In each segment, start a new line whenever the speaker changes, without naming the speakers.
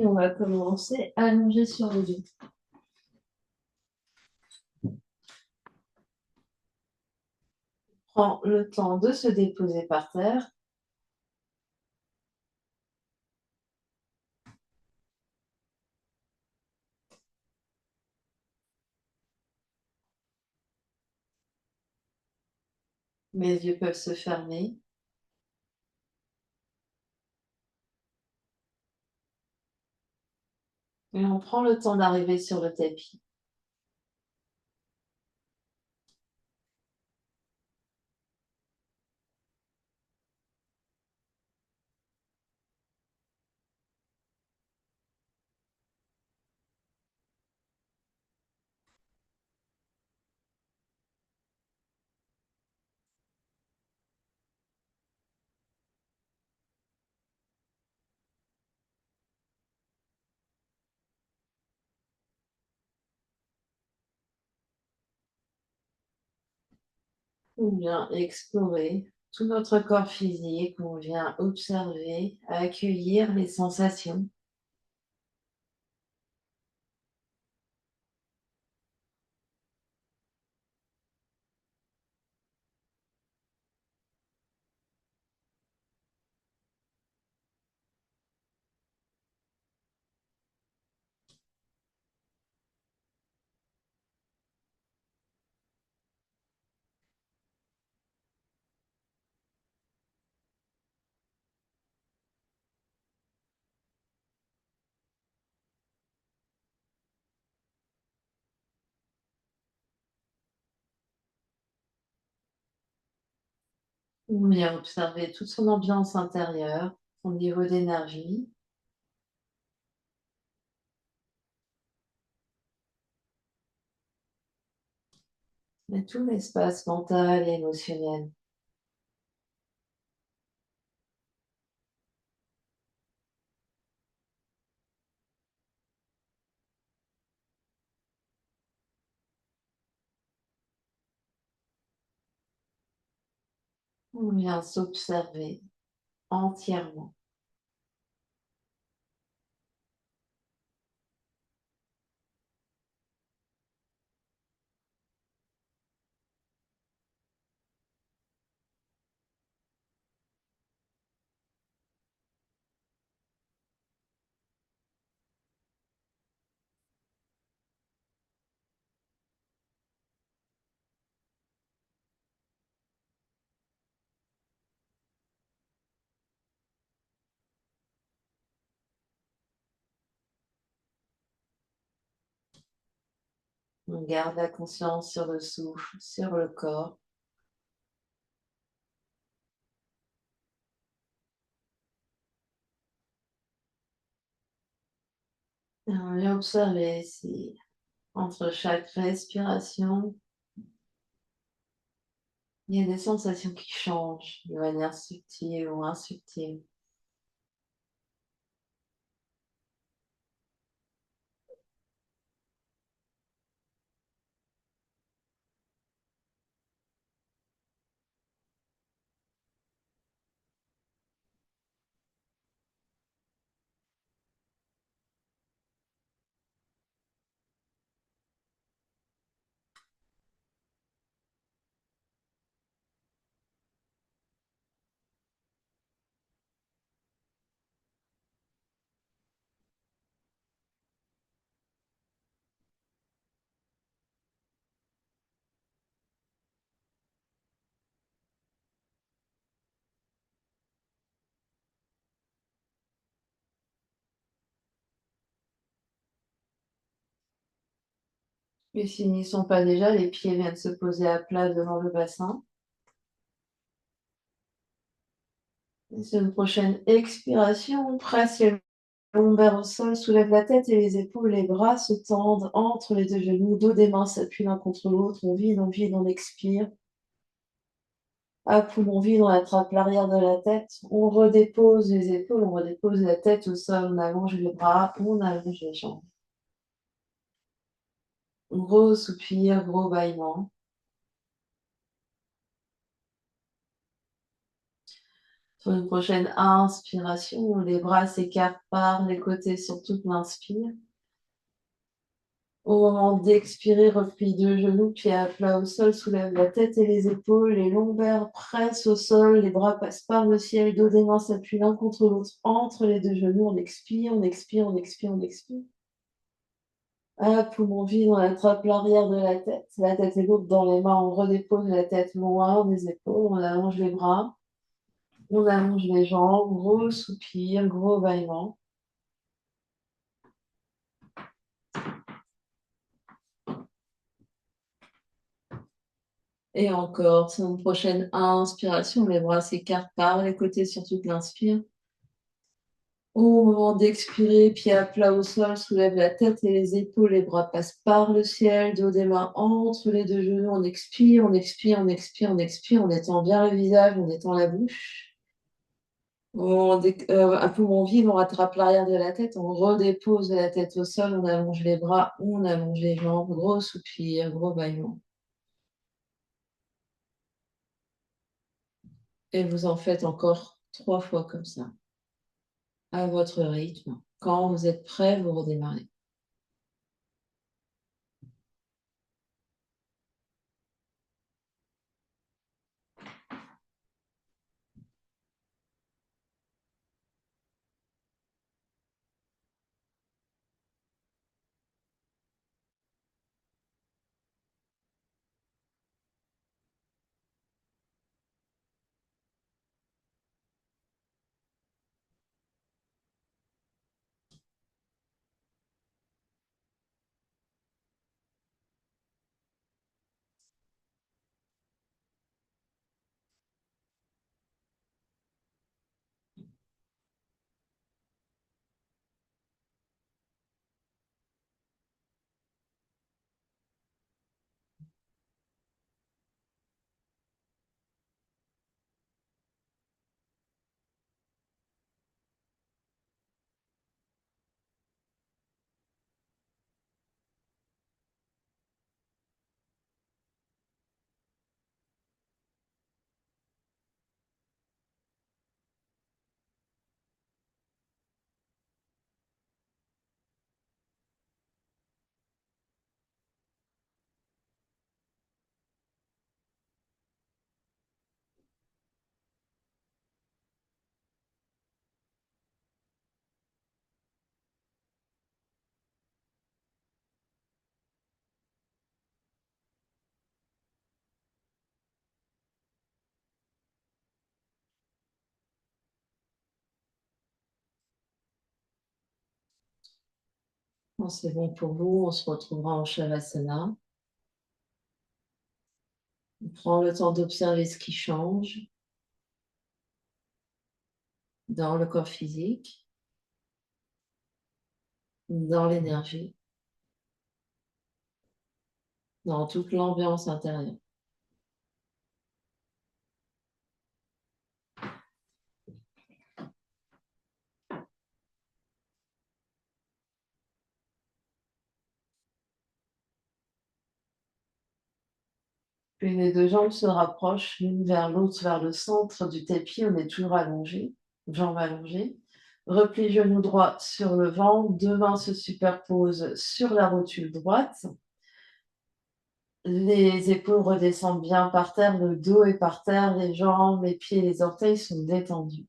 Et on va commencer allongé sur le dos. Prends le temps de se déposer par terre. Mes yeux peuvent se fermer. Et on prend le temps d'arriver sur le tapis. On vient explorer tout notre corps physique. On vient observer, accueillir les sensations. On vient observer toute son ambiance intérieure, son niveau d'énergie. Et tout l'espace mental et émotionnel. On vient s'observer entièrement. On garde la conscience sur le souffle, sur le corps. Et on vient observer si, entre chaque respiration, il y a des sensations qui changent de manière subtile ou insubtile. Et s'ils n'y sont pas déjà, les pieds viennent se poser à plat devant le bassin. Et sur une prochaine expiration, on presse les lombaires au sol, soulève la tête et les épaules, les bras se tendent entre les deux genoux, dos des mains s'appuient l'un contre l'autre, on vide, on expire. À poumon vide, on attrape l'arrière de la tête, on redépose les épaules, on redépose la tête au sol, on allonge les bras, on allonge les jambes. Gros soupir, gros bâillement. Pour une prochaine inspiration, les bras s'écartent par les côtés sur toute l'inspire. Au moment d'expirer, replie de genoux, pieds à plat au sol, soulève la tête et les épaules, les lombaires pressent au sol, les bras passent par le ciel, dos des mains s'appuient l'un contre l'autre entre les deux genoux. On expire, on expire, on expire, on expire. Ah, poumon vide, on attrape l'arrière de la tête est lourde dans les mains, on redépose la tête loin des épaules, on allonge les bras, on allonge les jambes, gros soupir, gros bâillement. Et encore, sur une prochaine inspiration, les bras s'écartent par les côtés sur toute l'inspire. Au moment d'expirer, pied à plat au sol, soulève la tête et les épaules, les bras passent par le ciel, dos des mains entre les deux genoux, on expire, on expire, on expire, on expire, on étend bien le visage, on étend la bouche. Un poumon vide, on rattrape l'arrière de la tête, on redépose la tête au sol, on allonge les bras, on allonge les jambes, gros soupir, gros bâillement. Et vous en faites encore 3 fois comme ça, à votre rythme. Quand vous êtes prêt, vous redémarrez. Bon, c'est bon pour vous, on se retrouvera en Shavasana. On prend le temps d'observer ce qui change dans le corps physique, dans l'énergie, dans toute l'ambiance intérieure. Puis les deux jambes se rapprochent l'une vers l'autre, vers le centre du tapis. On est toujours allongé, jambes allongées. Replie genou droit sur le ventre, deux mains se superposent sur la rotule droite. Les épaules redescendent bien par terre, le dos est par terre, les jambes, les pieds, les orteils sont détendus.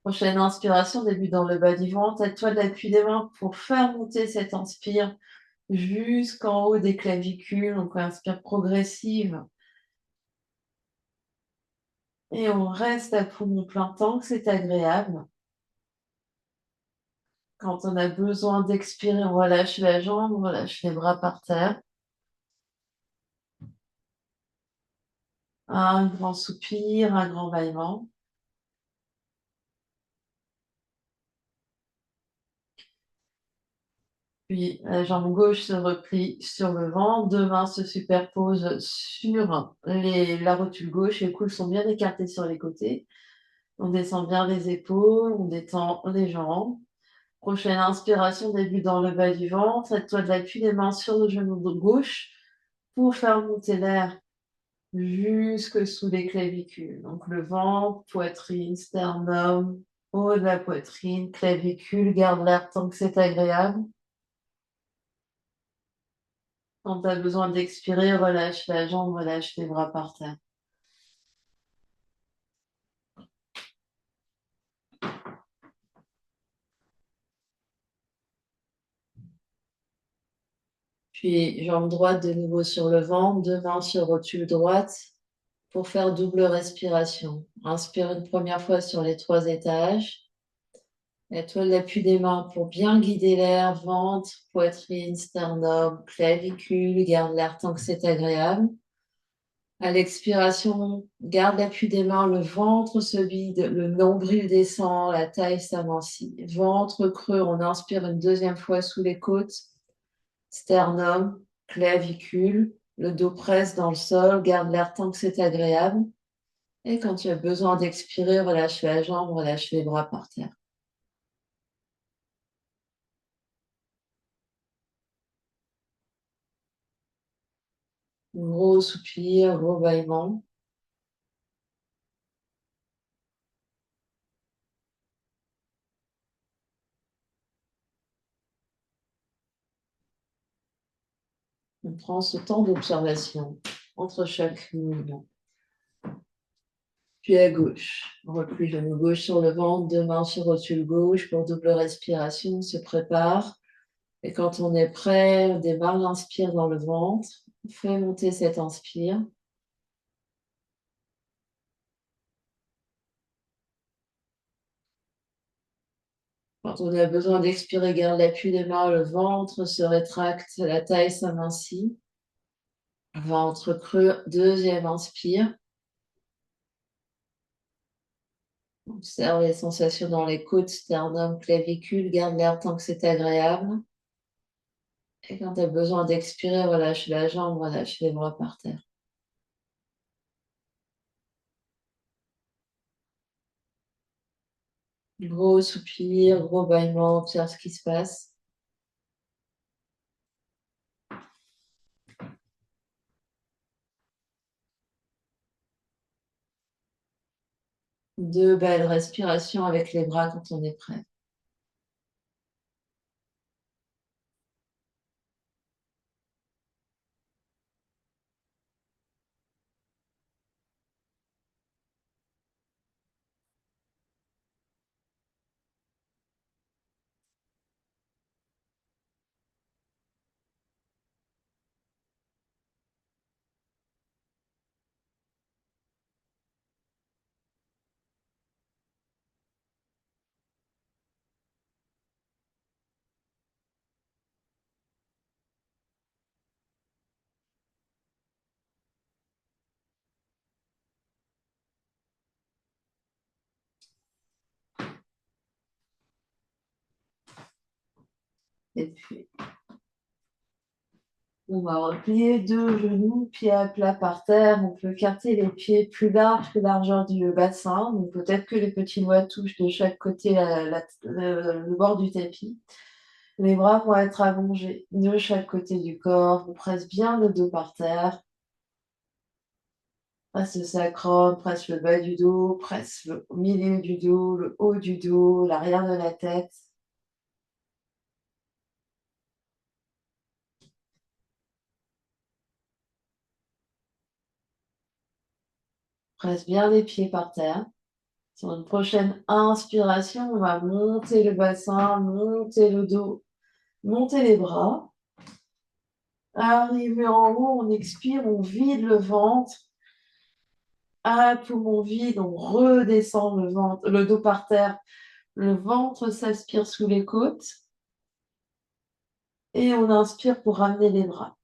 Prochaine inspiration, début dans le bas du ventre. Aide-toi de l'appui des mains pour faire monter cette inspire jusqu'en haut des clavicules. Donc, inspire progressive. Et on reste à poumon plein tant que c'est agréable. Quand on a besoin d'expirer, on relâche la jambe, on relâche les bras par terre. Un grand soupir, un grand bâillement. Puis la jambe gauche se replie sur le ventre, deux mains se superposent sur la rotule gauche, les coudes sont bien écartés sur les côtés. On descend bien les épaules, on détend les jambes. Prochaine inspiration, début dans le bas du ventre. Aide-toi de l'appui des mains sur le genou gauche pour faire monter l'air jusque sous les clavicules. Donc le ventre, poitrine, sternum, haut de la poitrine, clavicule, garde l'air tant que c'est agréable. Quand tu as besoin d'expirer, relâche la jambe, relâche les bras par terre. Puis jambe droite de nouveau sur le ventre, deux mains sur rotule droite pour faire double respiration. Inspire une première fois sur les 3 étages. Mets-toi l'appui des mains pour bien guider l'air, ventre, poitrine, sternum, clavicule. Garde l'air tant que c'est agréable. À l'expiration, garde l'appui des mains, le ventre se vide, le nombril descend, la taille s'amincit. Ventre creux, on inspire une deuxième fois sous les côtes. Sternum, clavicule, le dos presse dans le sol, garde l'air tant que c'est agréable. Et quand tu as besoin d'expirer, relâche la jambe, relâche les bras par terre. Gros soupir, gros bâillement. On prend ce temps d'observation entre chaque mouvement. Puis à gauche, replie genou gauche sur le ventre, deux mains sur rotule gauche pour double respiration, on se prépare. Et quand on est prêt, on démarre l'inspire dans le ventre, on fait monter cet inspire. Quand on a besoin d'expirer, garde l'appui des mains, le ventre se rétracte, la taille s'amincit. Ventre creux, deuxième inspire. Observe les sensations dans les côtes, sternum, clavicule, garde l'air tant que c'est agréable. Et quand tu as besoin d'expirer, relâche la jambe, relâche les bras par terre. Gros soupir, gros bâillement, observe ce qui se passe. Deux belles respirations avec les bras quand on est prêt. Et puis, on va replier deux genoux, pieds à plat par terre. On peut écarter les pieds plus larges que la largeur du bassin. Donc peut-être que les petits doigts touchent de chaque côté le bord du tapis. Les bras vont être allongés de chaque côté du corps. On presse bien le dos par terre. Presse le sacrum, presse le bas du dos, presse le milieu du dos, le haut du dos, l'arrière de la tête. Presse bien les pieds par terre. Sur une prochaine inspiration, on va monter le bassin, monter le dos, monter les bras. Arrivé en haut, on expire, on vide le ventre. À poumon vide, on redescend le ventre, le dos par terre. Le ventre s'aspire sous les côtes. Et on inspire pour ramener les bras.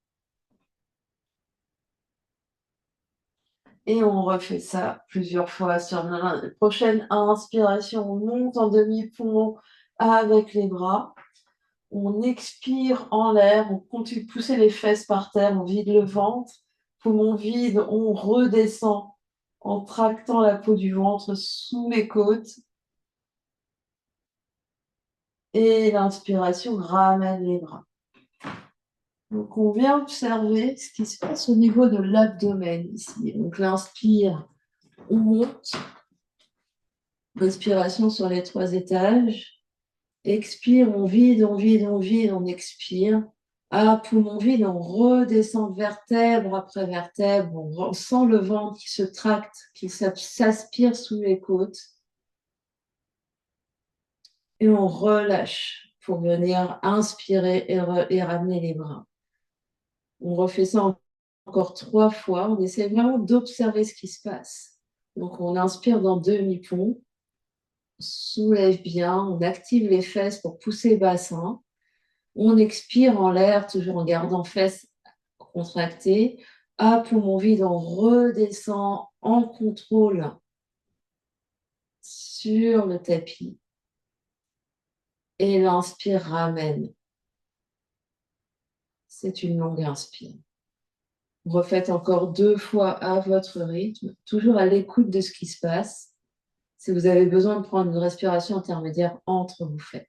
Et on refait ça plusieurs fois. Sur la prochaine inspiration, on monte en demi-poumon avec les bras. On expire en l'air, on continue de pousser les fesses par terre, on vide le ventre. Poumon vide, on redescend en tractant la peau du ventre sous les côtes. Et l'inspiration ramène les bras. Donc, on vient observer ce qui se passe au niveau de l'abdomen ici. Donc, l'inspire, on monte. Respiration sur les 3 étages. Expire, on vide, on vide, on vide, on expire. Ah, poumon vide, on redescend vertèbre après vertèbre. On sent le ventre qui se tracte, qui s'aspire sous les côtes. Et on relâche pour venir inspirer et ramener les bras. On refait ça encore 3 fois. On essaie vraiment d'observer ce qui se passe. Donc, on inspire dans demi-pont. Soulève bien. On active les fesses pour pousser le bassin. On expire en l'air, toujours en gardant fesses contractées. À poumon vide, on redescend en contrôle sur le tapis. Et l'inspire ramène. C'est une longue inspire. Refaites encore 2 fois à votre rythme, toujours à l'écoute de ce qui se passe. Si vous avez besoin de prendre une respiration intermédiaire entre, vous faites.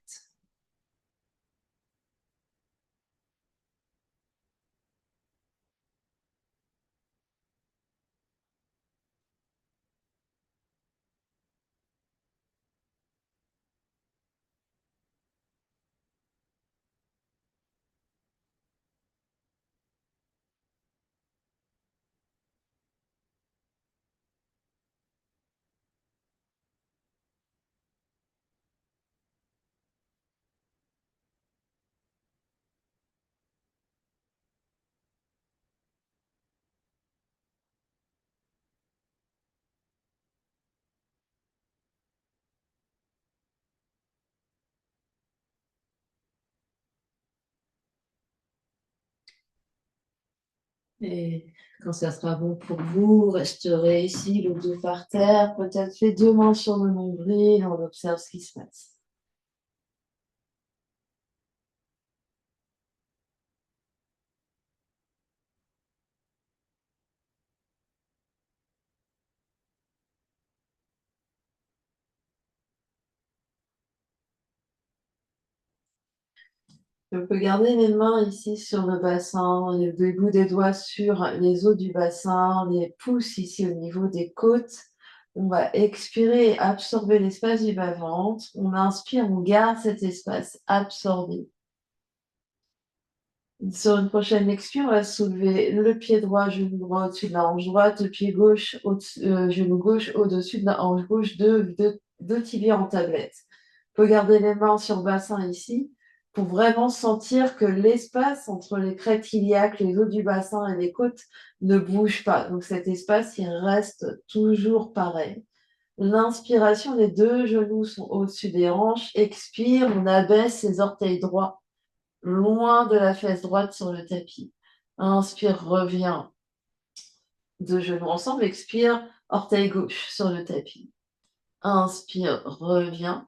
Et quand ça sera bon pour vous, resterez ici, le dos par terre, peut-être les 2 mains sur le nombril, on observe ce qui se passe. Je peux garder les mains ici sur le bassin, le bout des doigts sur les os du bassin, les pouces ici au niveau des côtes. On va expirer et absorber l'espace du bas-ventre. On inspire, on garde cet espace absorbé. Sur une prochaine expire, on va soulever le pied droit, genou droit au-dessus de la hanche droite, le pied gauche, genou gauche au-dessus de la hanche gauche, deux tibias en tablette. On peut garder les mains sur le bassin ici pour vraiment sentir que l'espace entre les crêtes iliaques, les os du bassin et les côtes ne bouge pas. Donc cet espace, il reste toujours pareil. L'inspiration, les 2 genoux sont au-dessus des hanches. Expire, on abaisse les orteils droits loin de la fesse droite sur le tapis. Inspire, reviens. 2 genoux ensemble. Expire, orteil gauche sur le tapis. Inspire, reviens.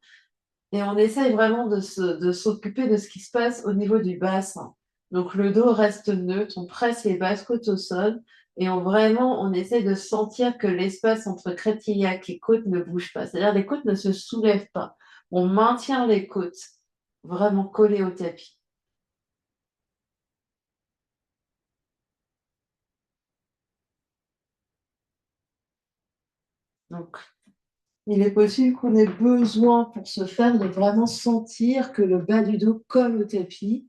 Et on essaye vraiment de s'occuper de ce qui se passe au niveau du bassin. Donc le dos reste neutre, on presse les basses côtes au sol et on essaye de sentir que l'espace entre crête iliaque et côte ne bouge pas. C'est-à-dire les côtes ne se soulèvent pas. On maintient les côtes vraiment collées au tapis. Donc il est possible qu'on ait besoin pour ce faire de vraiment sentir que le bas du dos colle au tapis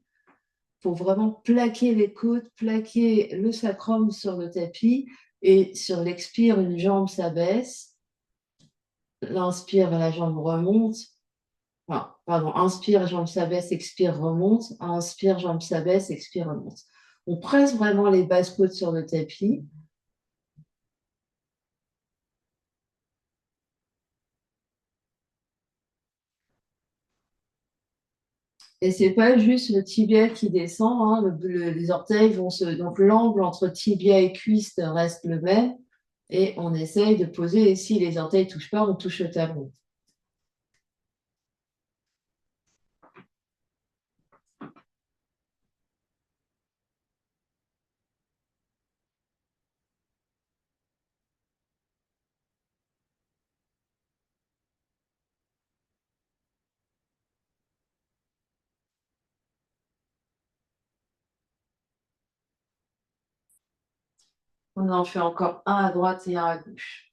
pour vraiment plaquer les côtes, plaquer le sacrum sur le tapis et sur l'expire, une jambe s'abaisse. L'inspire, la jambe remonte. Enfin, pardon, inspire, jambe s'abaisse, expire, remonte. Inspire, jambe s'abaisse, expire, remonte. On presse vraiment les basses côtes sur le tapis. Et c'est pas juste le tibia qui descend, hein, les orteils vont se. Donc l'angle entre tibia et cuisse reste le même. Et on essaye de poser, et si les orteils ne touchent pas, on touche le talon. On en fait encore un à droite et un à gauche.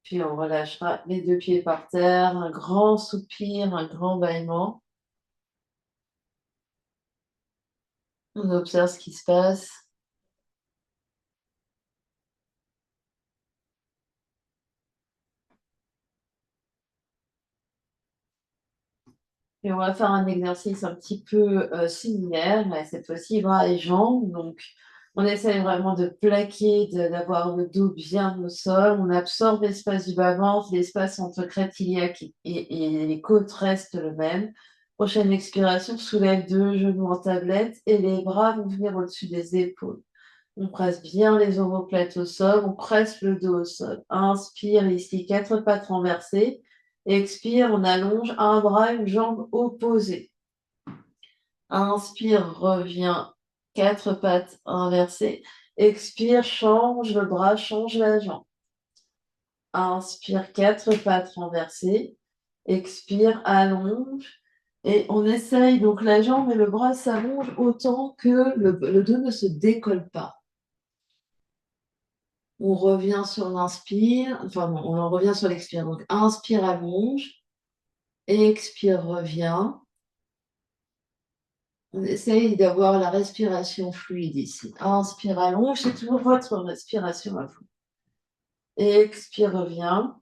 Puis on relâchera les deux pieds par terre, un grand soupir, un grand bâillement. On observe ce qui se passe. Et on va faire un exercice un petit peu similaire, mais cette fois-ci bras et jambes. Donc, on essaye vraiment de plaquer, d'avoir le dos bien au sol. On absorbe l'espace du bas-ventre, l'espace entre crête iliaque et les côtes restent le même. Prochaine expiration, soulève deux genoux en tablette et les bras vont venir au-dessus des épaules. On presse bien les omoplates au sol, on presse le dos au sol. Inspire ici, quatre pattes renversées. Expire, on allonge un bras, une jambe opposée. Inspire, reviens, quatre pattes inversées. Expire, change le bras, change la jambe. Inspire, quatre pattes renversées. Expire, allonge. Et on essaye, donc la jambe et le bras s'allongent autant que le dos ne se décolle pas. On revient sur l'inspire, enfin bon, on en revient sur l'expire. Donc inspire, allonge, expire, revient. On essaye d'avoir la respiration fluide ici. Inspire, allonge, c'est toujours votre respiration à vous. Expire, revient.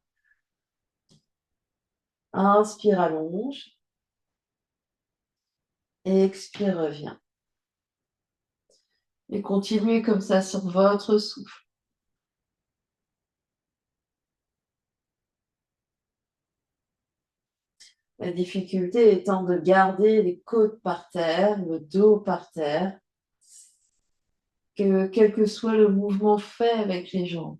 Inspire, allonge. Expire, revient. Et continuez comme ça sur votre souffle. La difficulté étant de garder les côtes par terre, le dos par terre, quel que soit le mouvement fait avec les jambes.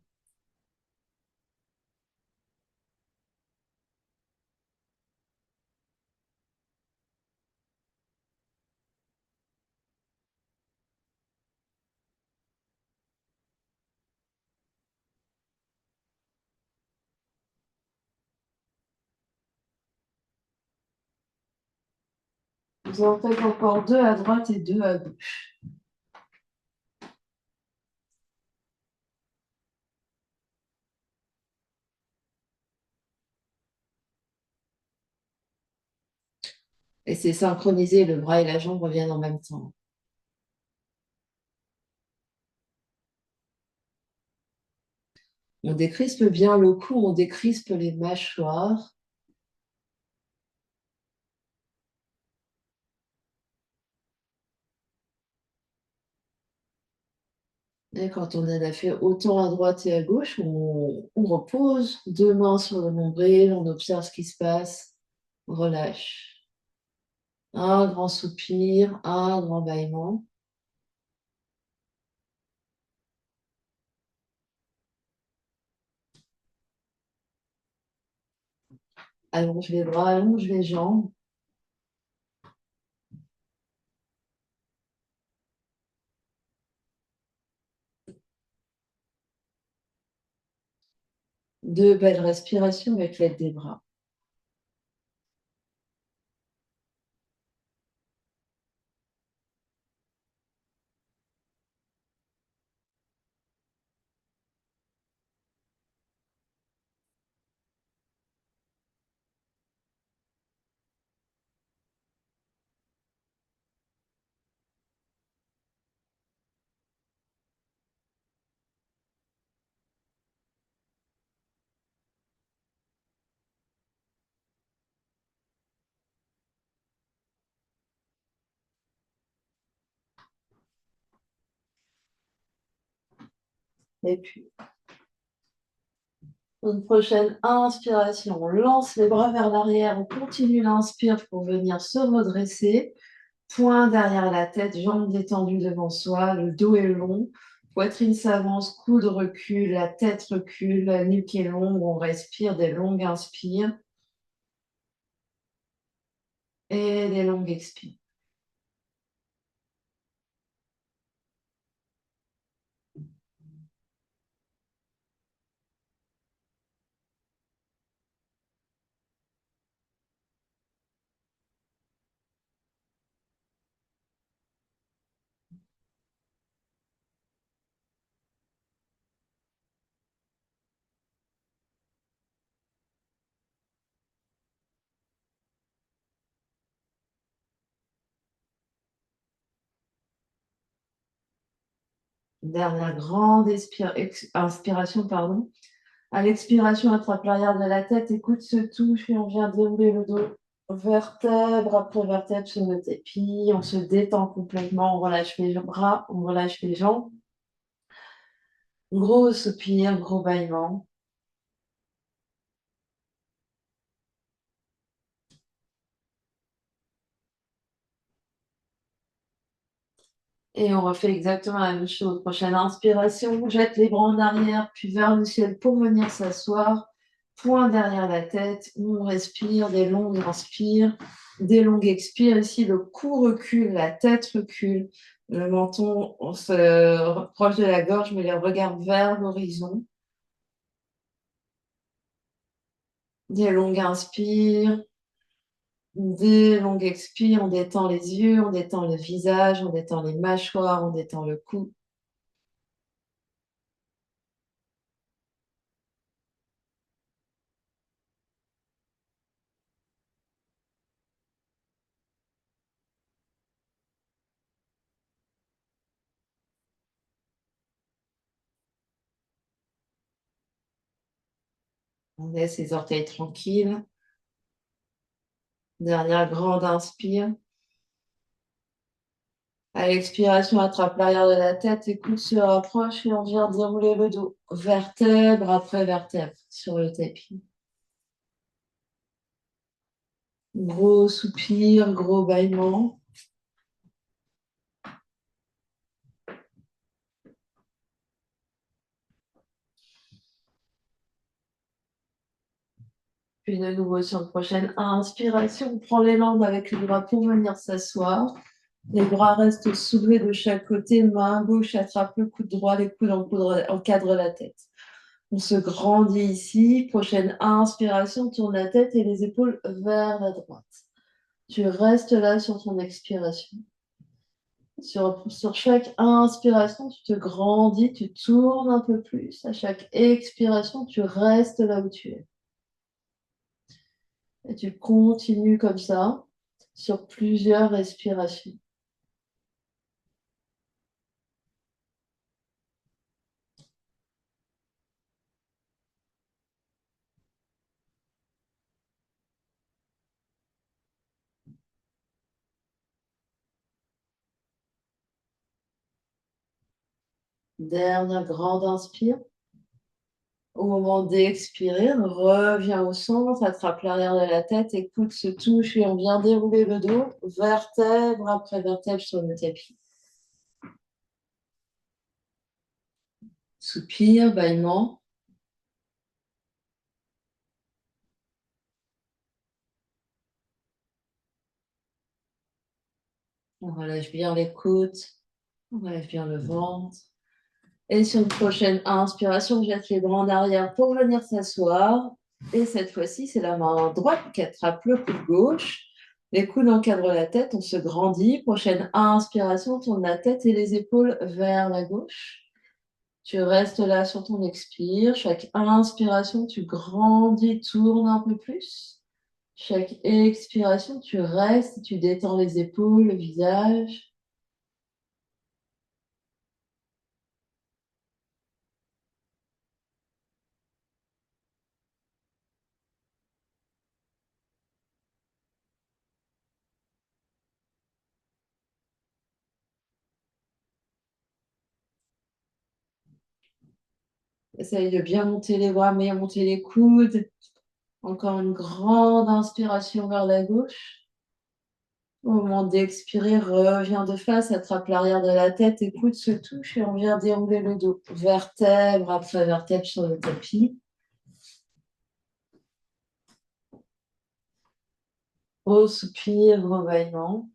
Vous en faites encore deux à droite et deux à gauche. Et c'est synchronisé, le bras et la jambe reviennent en même temps. On décrispe bien le cou, on décrispe les mâchoires. Et quand on en a fait autant à droite et à gauche, on repose deux mains sur le nombril, on observe ce qui se passe, on relâche. Un grand soupir, un grand bâillement. Allonge les bras, allonge les jambes. Deux belles respirations avec l'aide des bras. Et puis, une prochaine inspiration, on lance les bras vers l'arrière, on continue l'inspire pour venir se redresser. Point derrière la tête, jambes détendues devant soi, le dos est long, poitrine s'avance, coude recule, la tête recule, la nuque est longue, on respire des longues inspires et des longues expires. Dernière grande inspiration, pardon. À l'expiration, attrape l'arrière de la tête, écoute se touche et on vient dérouler le dos vertèbre après vertèbre sur le tapis. On se détend complètement, on relâche les bras, on relâche les jambes. Gros soupir, gros bâillement. Et on refait exactement la même chose. Prochaine inspiration, on jette les bras en arrière, puis vers le ciel pour venir s'asseoir. Point derrière la tête, on respire, des longues inspires, des longues expires. Ici, le cou recule, la tête recule, le menton, on se rapproche de la gorge, mais les regards vers l'horizon. Des longues inspires, des longues expires, on détend les yeux, on détend le visage, on détend les mâchoires, on détend le cou. On laisse les orteils tranquilles. Dernière grande inspire. À l'expiration, attrape l'arrière de la tête, écoute se rapproche et on vient dérouler le dos. Vertèbre après vertèbre sur le tapis. Gros soupir, gros bâillement. Puis de nouveau sur une prochaine inspiration, on prend les langues avec les bras pour venir s'asseoir. Les bras restent soulevés de chaque côté, main gauche attrape le coude droit, les coudes encadrent la tête. On se grandit ici. Prochaine inspiration, tourne la tête et les épaules vers la droite. Tu restes là sur ton expiration. Sur chaque inspiration, tu te grandis, tu tournes un peu plus. À chaque expiration, tu restes là où tu es. Et tu continues comme ça sur plusieurs respirations. Dernière grande inspire. Au moment d'expirer, on revient au centre, attrape l'arrière de la tête, écoute, se touche et on vient dérouler le dos, vertèbre après vertèbre sur le tapis. Soupir, bâillement. On relâche bien les côtes, on relâche bien le ventre. Et sur une prochaine inspiration, on jette les bras en arrière pour venir s'asseoir. Et cette fois-ci, c'est la main droite qui attrape le coude gauche. Les coudes encadrent la tête, on se grandit. Prochaine inspiration, tourne la tête et les épaules vers la gauche. Tu restes là sur ton expire. Chaque inspiration, tu grandis, tourne un peu plus. Chaque expiration, tu restes, tu détends les épaules, le visage. Essaye de bien monter les bras, bien monter les coudes. Encore une grande inspiration vers la gauche. Au moment d'expirer, reviens de face, attrape l'arrière de la tête, écoute, se touche et on vient dérouler le dos. Vertèbre après vertèbre sur le tapis. Gros soupir, gros bâillement.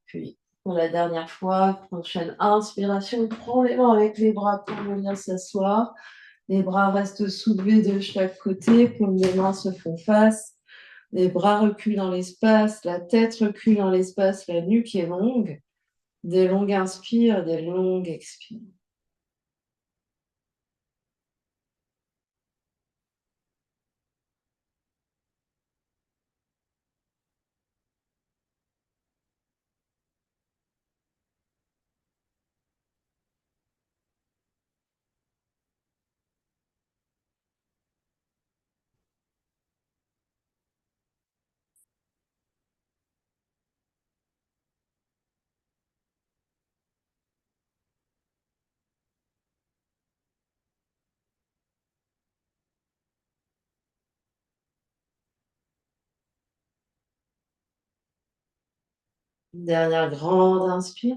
Puis, pour la dernière fois, prochaine inspiration, prends les mains avec les bras pour venir s'asseoir. Les bras restent soulevés de chaque côté, paumes les mains se font face. Les bras reculent dans l'espace, la tête recule dans l'espace, la nuque est longue. Des longues inspires, des longues expires. Une dernière grande inspire.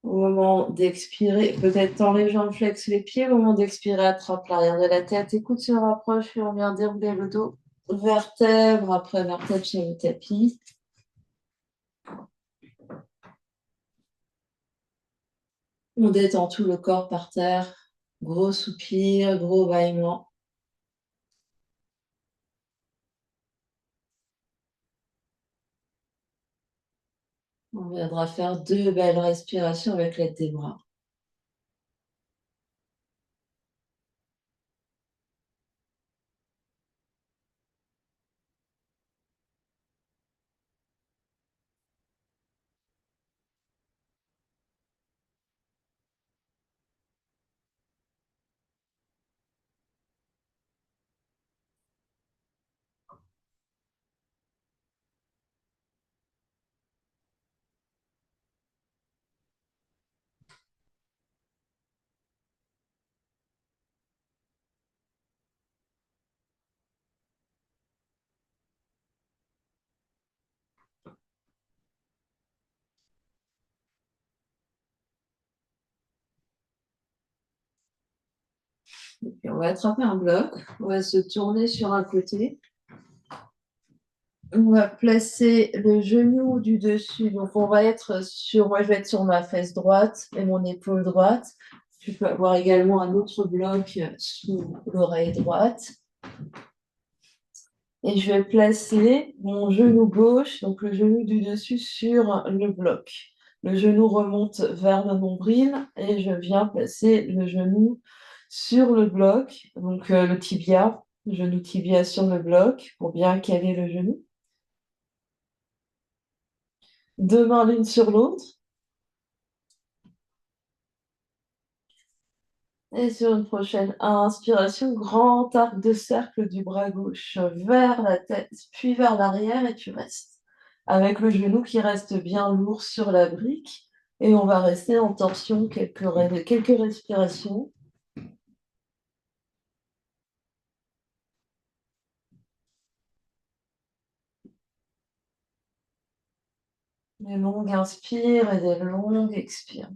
Au moment d'expirer, peut-être tends les jambes, flexe les pieds. Au moment d'expirer, attrape l'arrière de la tête. Écoute, se rapproche et on vient dérouler le dos. Vertèbre après vertèbre sur le tapis. On détend tout le corps par terre. Gros soupir, gros bâillement. On viendra faire 2 belles respirations avec l'aide des bras. Et on va attraper un bloc. On va se tourner sur un côté. On va placer le genou du dessus. Donc, on va être sur, moi, je vais être sur ma fesse droite et mon épaule droite. Tu peux avoir également un autre bloc sous l'oreille droite. Et je vais placer mon genou gauche, donc le genou du dessus, sur le bloc. Le genou remonte vers le nombril et je viens placer le genou sur le bloc, donc le tibia, le genou tibia sur le bloc pour bien caler le genou. 2 mains l'une sur l'autre. Et sur une prochaine inspiration, grand arc de cercle du bras gauche vers la tête, puis vers l'arrière et tu restes. Avec le genou qui reste bien lourd sur la brique. Et on va rester en torsion quelques respirations. Des longues inspires et des longues expires.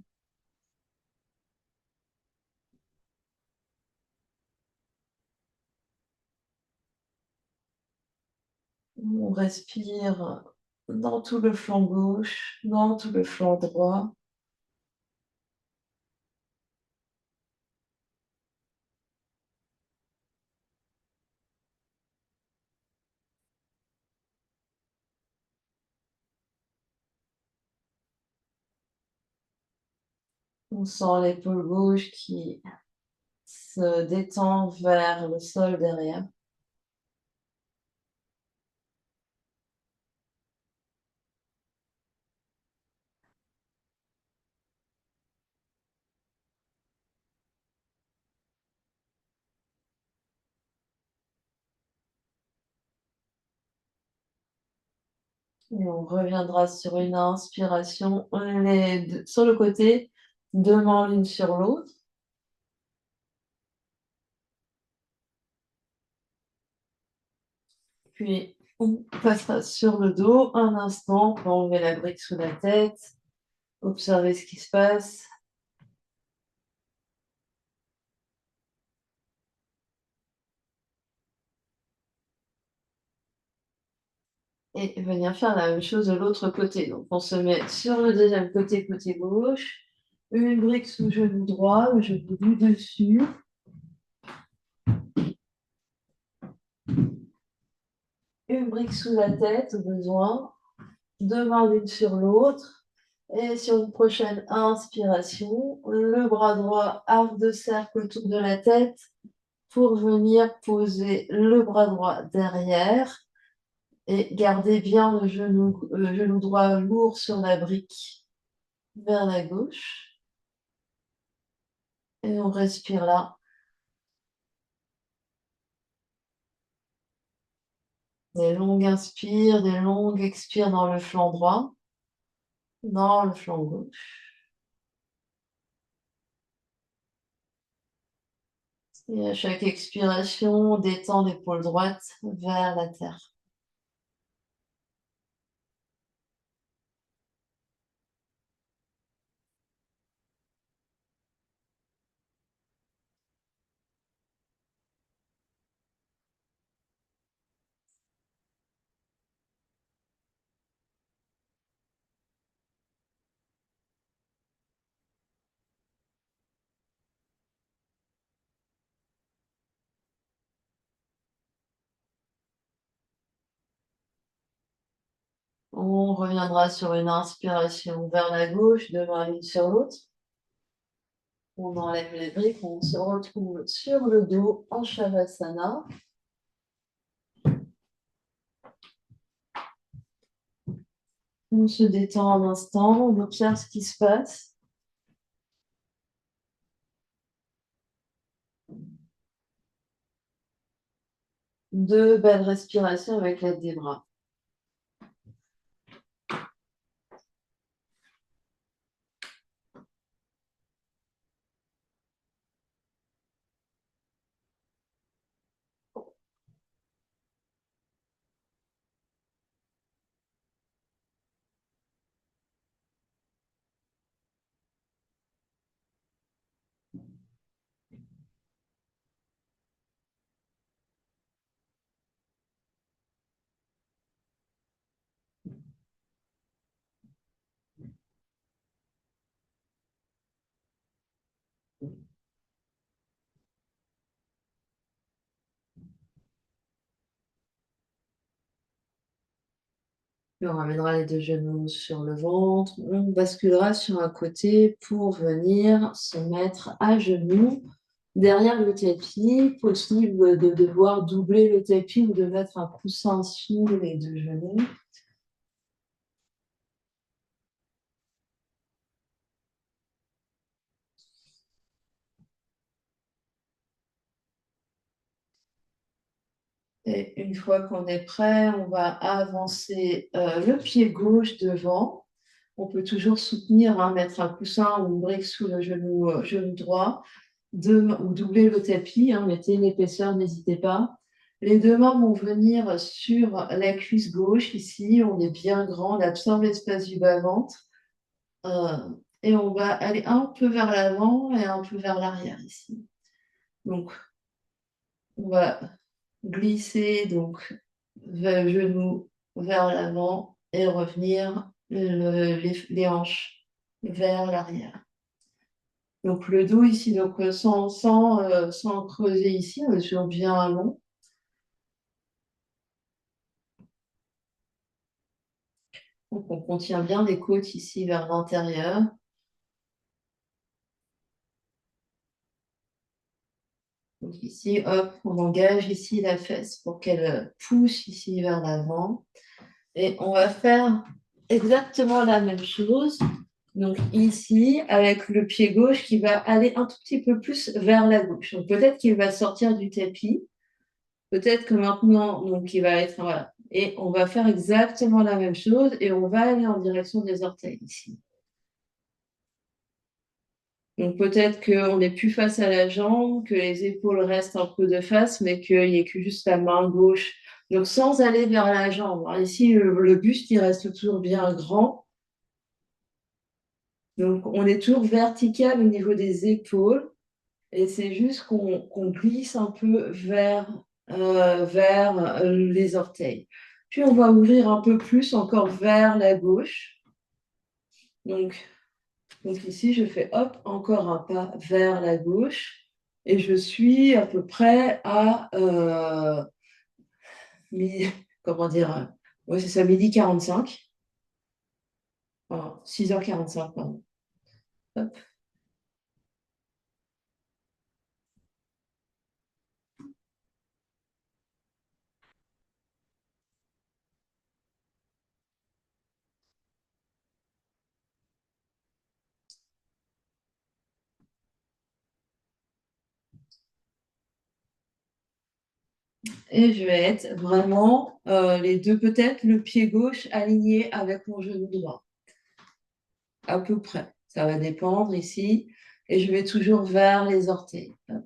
On respire dans tout le flanc gauche, dans tout le flanc droit. On sent l'épaule gauche qui se détend vers le sol derrière. Et on reviendra sur une inspiration, sur le côté, 2 mains l'une sur l'autre. Puis on passera sur le dos un instant pour enlever la brique sous la tête, observer ce qui se passe. Et venir faire la même chose de l'autre côté. Donc on se met sur le deuxième côté, côté gauche, une brique sous genou droit, le genou du dessus. Une brique sous la tête au besoin, 2 mains l'une sur l'autre. Et sur une prochaine inspiration, le bras droit, arc de cercle autour de la tête pour venir poser le bras droit derrière et garder bien le genou droit lourd sur la brique vers la gauche. Et on respire là. Des longues inspires, des longues expires dans le flanc droit, dans le flanc gauche. Et à chaque expiration, on détend l'épaule droite vers la terre. On reviendra sur une inspiration vers la gauche, deux mains l'une sur l'autre. On enlève les briques, on se retrouve sur le dos en Shavasana. On se détend un instant, on observe ce qui se passe. Deux belles respirations avec l'aide des bras. Puis on ramènera les deux genoux sur le ventre. On basculera sur un côté pour venir se mettre à genoux derrière le tapis. Possible de devoir doubler le tapis ou de mettre un coussin sous les deux genoux. Et une fois qu'on est prêt, on va avancer le pied gauche devant. On peut toujours soutenir, hein, mettre un coussin ou une brique sous le genou droit ou doubler le tapis. Hein, mettez une épaisseur, n'hésitez pas. Les deux mains vont venir sur la cuisse gauche ici. On est bien grand, on absorbe l'espace du bas-ventre. Euh, et on va aller un peu vers l'avant et un peu vers l'arrière ici. Donc, on va glisser donc le genou vers l'avant et revenir les hanches vers l'arrière. Donc le dos ici, donc sans creuser ici, on est sur bien long. Donc on contient bien les côtes ici vers l'intérieur. Donc ici, hop, on engage ici la fesse pour qu'elle pousse ici vers l'avant. Et on va faire exactement la même chose. Donc ici, avec le pied gauche qui va aller un tout petit peu plus vers la gauche. Donc peut-être qu'il va sortir du tapis. Peut-être que maintenant, donc il va être, voilà. Et on va faire exactement la même chose et on va aller en direction des orteils ici. Donc peut-être qu'on n'est plus face à la jambe, que les épaules restent un peu de face, mais qu'il n'y ait que juste la main gauche. Donc sans aller vers la jambe. Alors ici, le buste, il reste toujours bien grand. Donc on est toujours vertical au niveau des épaules. Et c'est juste qu'on glisse un peu vers les orteils. Puis on va ouvrir un peu plus encore vers la gauche. Donc, ici, je fais hop, encore un pas vers la gauche. Et je suis à peu près à comment dire, ouais, c'est ça, midi 45. Enfin, 6h45, pardon. Hop. Et je vais être vraiment les deux, peut-être le pied gauche aligné avec mon genou droit. À peu près. Ça va dépendre ici. Et je vais toujours vers les orteils. Hop.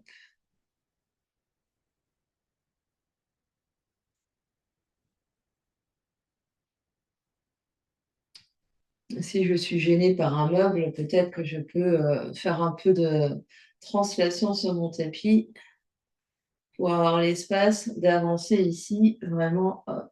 Si je suis gênée par un meuble, peut-être que je peux faire un peu de translation sur mon tapis pour avoir l'espace d'avancer ici, vraiment. Hop.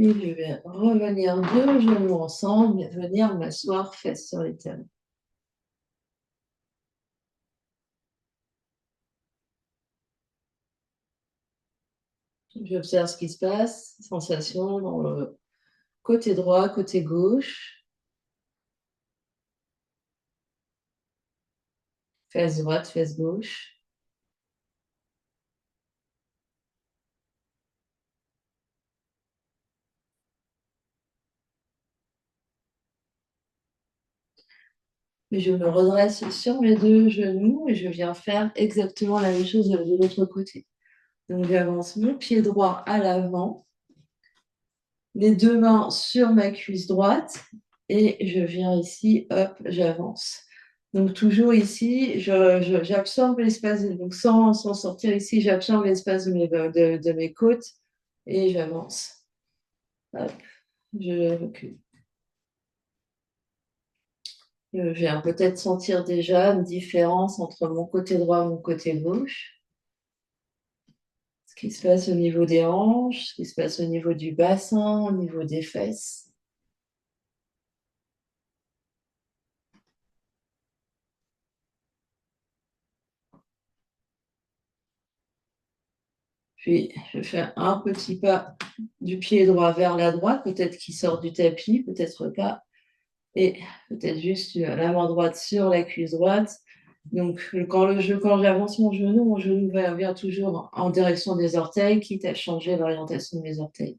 Puis je vais revenir deux genoux ensemble et venir m'asseoir fesses sur les talons. J'observe ce qui se passe, sensation dans le côté droit, côté gauche, fesse droite, fesse gauche. Et je me redresse sur mes deux genoux et je viens faire exactement la même chose de l'autre côté. Donc j'avance mon pied droit à l'avant, les deux mains sur ma cuisse droite et je viens ici, hop, j'avance. Donc toujours ici, j'absorbe l'espace, donc sans sortir ici, j'absorbe l'espace de mes côtes et j'avance. Hop, je recule. Je viens peut-être sentir déjà une différence entre mon côté droit et mon côté gauche. Ce qui se passe au niveau des hanches, ce qui se passe au niveau du bassin, au niveau des fesses. Puis, je fais un petit pas du pied droit vers la droite, peut-être qu'il sort du tapis, peut-être pas. Et peut-être juste la main droite sur la cuisse droite. Donc, quand j'avance mon genou vient toujours en direction des orteils, quitte à changer l'orientation de mes orteils.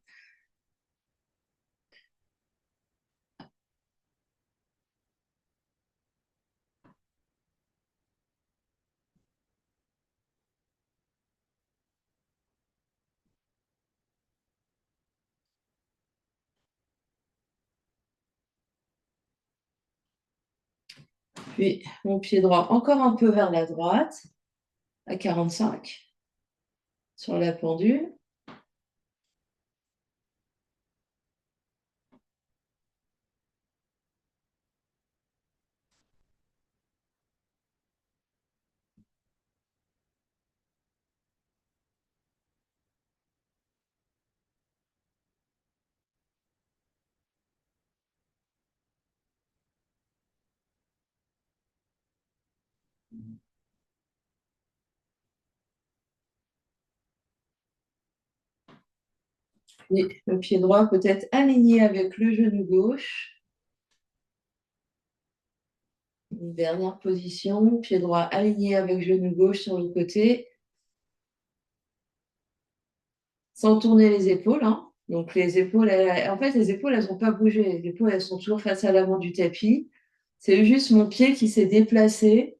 Puis, mon pied droit encore un peu vers la droite, à 45, sur la pendule. Et le pied droit peut être aligné avec le genou gauche. Une dernière position, pied droit aligné avec genou gauche sur le côté, sans tourner les épaules, hein. Donc les épaules, en fait, les épaules, elles n'ont pas bougé. Les épaules, elles sont toujours face à l'avant du tapis. C'est juste mon pied qui s'est déplacé.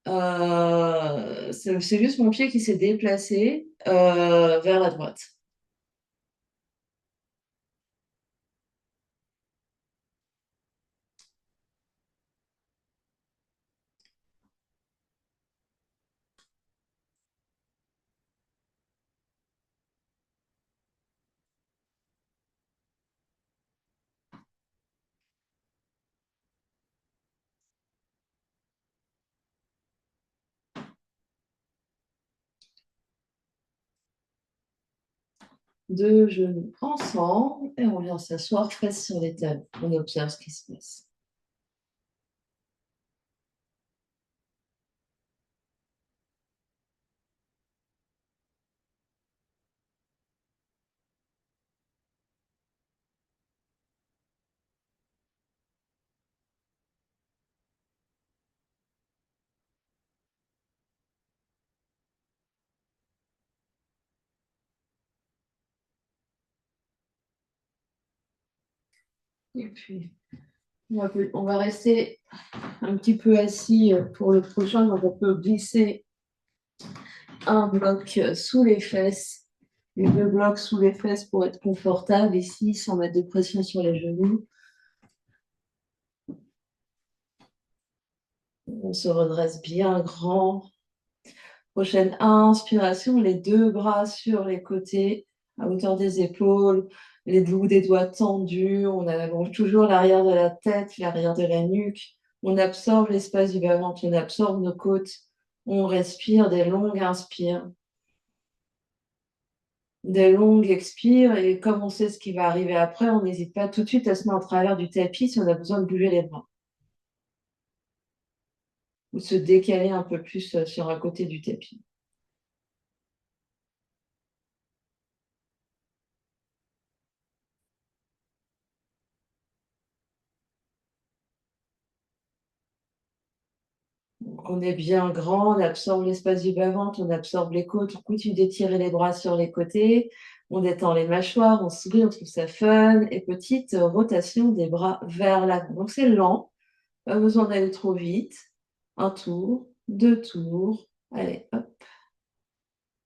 C'est juste mon pied qui s'est déplacé vers la droite. Deux genoux ensemble et on vient s'asseoir face sur les tables. On observe ce qui se passe. Et puis, on va rester un petit peu assis pour le prochain, donc on peut glisser un bloc sous les fesses, les deux blocs sous les fesses pour être confortable ici, sans mettre de pression sur les genoux. On se redresse bien grand. Prochaine inspiration, les deux bras sur les côtés, à hauteur des épaules, les bouts des doigts tendus. On allonge toujours l'arrière de la tête, l'arrière de la nuque. On absorbe l'espace du bas-ventre, on absorbe nos côtes. On respire des longues inspires. Des longues expires et comme on sait ce qui va arriver après, on n'hésite pas tout de suite à se mettre en travers du tapis si on a besoin de bouger les bras ou se décaler un peu plus sur un côté du tapis. Donc, on est bien grand, on absorbe l'espace du bas-ventre, on absorbe les côtes, on continue d'étirer les bras sur les côtés, on détend les mâchoires, on sourit, on trouve ça fun et petite rotation des bras vers l'avant. Donc c'est lent, pas besoin d'aller trop vite. Un tour, deux tours, allez, hop.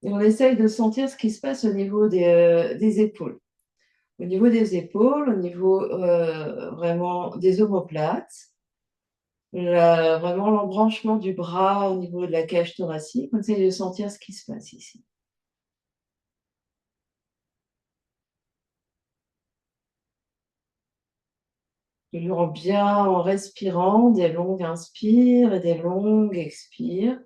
Et on essaye de sentir ce qui se passe au niveau des épaules. Au niveau des épaules, au niveau vraiment des omoplates, vraiment l'embranchement du bras au niveau de la cage thoracique, on essaye de sentir ce qui se passe ici. Toujours bien en respirant, des longues inspires et des longues expires.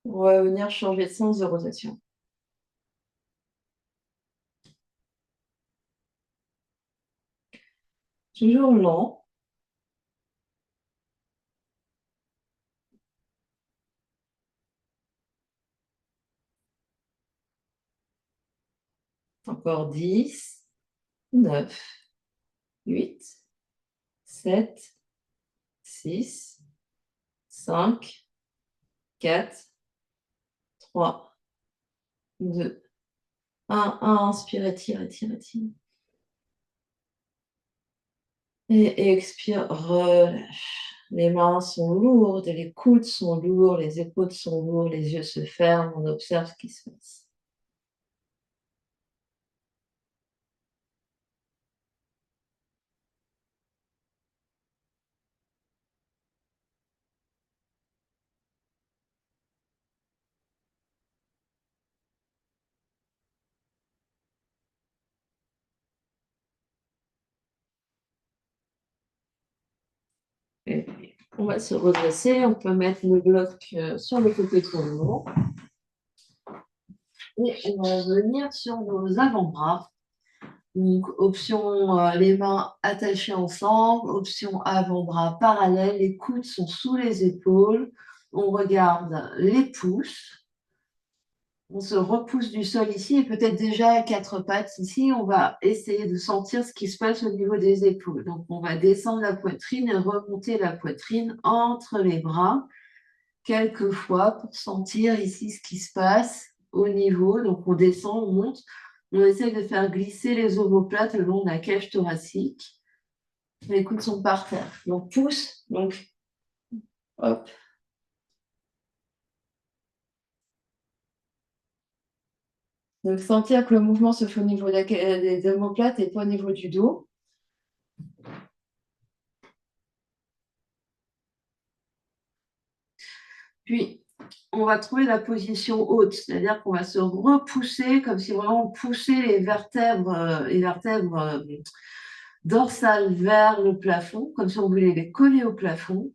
On va venir changer de sens de rotation. Toujours lent. Encore 10, 9, 8, 7, 6, 5, 4, 3, 2, 1. Inspire, étire, étire, étire. Et expire, relâche. Les mains sont lourdes, les coudes sont lourds, les épaules sont lourdes, les yeux se ferment, on observe ce qui se passe. Et puis, on va se redresser, on peut mettre le bloc sur le côté tournant. Et on va venir sur nos avant-bras. Donc, option les mains attachées ensemble, option avant-bras parallèles, les coudes sont sous les épaules. On regarde les pouces. On se repousse du sol ici et peut-être déjà à quatre pattes ici, on va essayer de sentir ce qui se passe au niveau des épaules. Donc, on va descendre la poitrine et remonter la poitrine entre les bras quelques fois pour sentir ici ce qui se passe au niveau. Donc, on descend, on monte. On essaye de faire glisser les omoplates le long de la cage thoracique. Les coudes sont par terre. Donc, pouce. Donc, hop. Donc, sentir que le mouvement se fait au niveau des omoplates et pas au niveau du dos. Puis, on va trouver la position haute, c'est-à-dire qu'on va se repousser comme si vraiment on poussait les vertèbres dorsales vers le plafond, comme si on voulait les coller au plafond.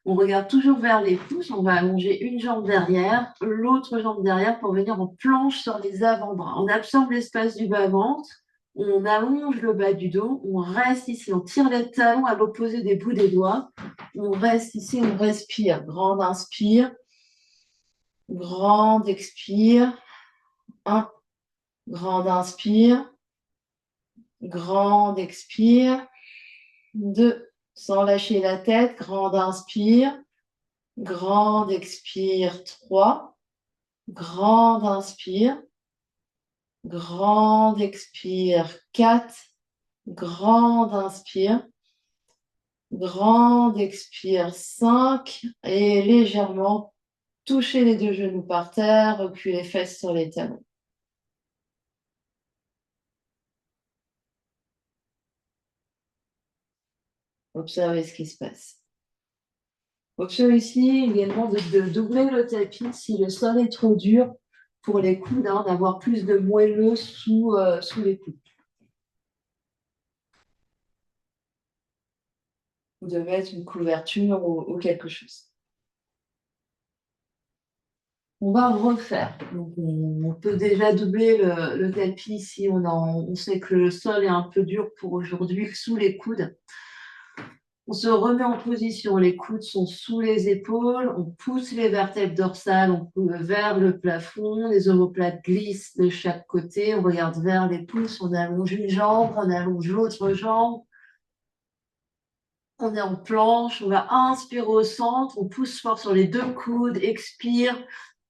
On regarde toujours vers les pouces, on va allonger une jambe derrière, l'autre jambe derrière pour venir en planche sur les avant-bras. On absorbe l'espace du bas-ventre, on allonge le bas du dos, on reste ici, on tire les talons à l'opposé des bouts des doigts, on reste ici, on respire. Grande inspire, grande expire. 1, grande inspire, grande expire. 2, sans lâcher la tête, grande inspire, grande expire. 3, grande inspire, grande expire. 4, grande inspire, grande expire. 5, et légèrement toucher les deux genoux par terre, reculer les fesses sur les talons. Observez ce qui se passe. Option ici également de doubler le tapis si le sol est trop dur pour les coudes, hein, d'avoir plus de moelleux sous les coudes. Ou de mettre une couverture ou quelque chose. On va refaire. Donc, on peut déjà doubler le tapis si on sait que le sol est un peu dur pour aujourd'hui, sous les coudes. On se remet en position, les coudes sont sous les épaules, on pousse les vertèbres dorsales vers le plafond, les omoplates glissent de chaque côté, on regarde vers les pouces, on allonge une jambe, on allonge l'autre jambe, on est en planche, on va inspirer au centre, on pousse fort sur les deux coudes, expire,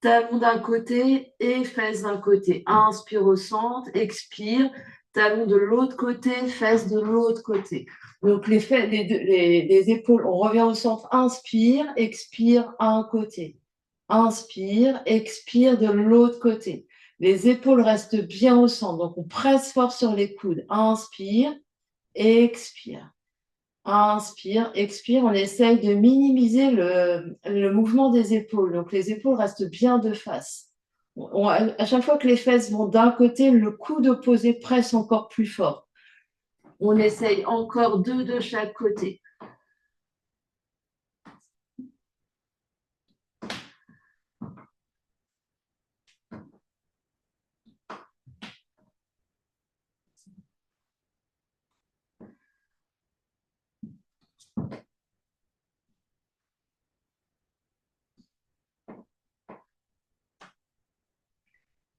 talon d'un côté et fesses d'un côté. Inspire au centre, expire, talon de l'autre côté, fesses de l'autre côté. Donc les épaules, on revient au centre, inspire, expire un côté. Inspire, expire de l'autre côté. Les épaules restent bien au centre, donc on presse fort sur les coudes. Inspire, expire. Inspire, expire, on essaye de minimiser le mouvement des épaules. Donc les épaules restent bien de face. À chaque fois que les fesses vont d'un côté, le coude opposé presse encore plus fort. On essaye encore deux de chaque côté.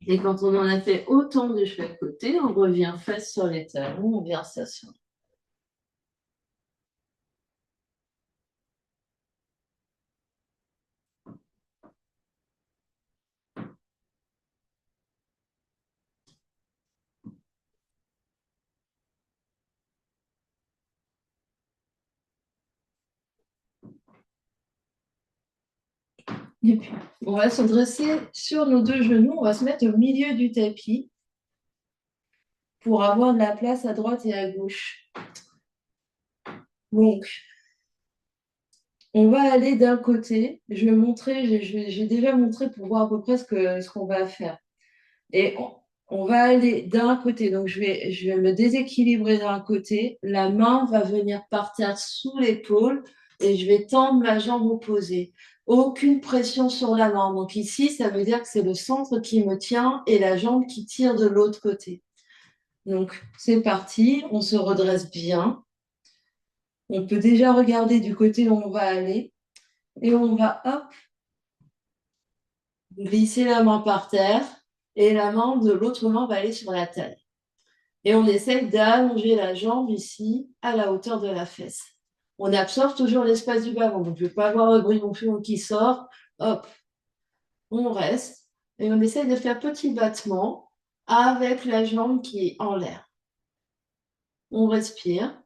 Et quand on en a fait autant de chaque côté, on revient face sur les talons, on vient s'asseoir. Et puis, on va se dresser sur nos deux genoux, on va se mettre au milieu du tapis pour avoir de la place à droite et à gauche. Donc, on va aller d'un côté. Je vais montrer, j'ai déjà montré pour voir à peu près ce qu'on va faire. Et on va aller d'un côté. Donc, je vais me déséquilibrer d'un côté. La main va venir partir sous l'épaule et je vais tendre la jambe opposée. Aucune pression sur la main. Donc, ici, ça veut dire que c'est le centre qui me tient et la jambe qui tire de l'autre côté. Donc, c'est parti. On se redresse bien. On peut déjà regarder du côté où on va aller. Et on va, hop, glisser la main par terre et la main de l'autre main va aller sur la taille. Et on essaie d'allonger la jambe ici à la hauteur de la fesse. On absorbe toujours l'espace du bas-ventre. Donc, je ne vais pas avoir le bridon qui sort. Hop, on reste et on essaie de faire petit battement avec la jambe qui est en l'air. On respire.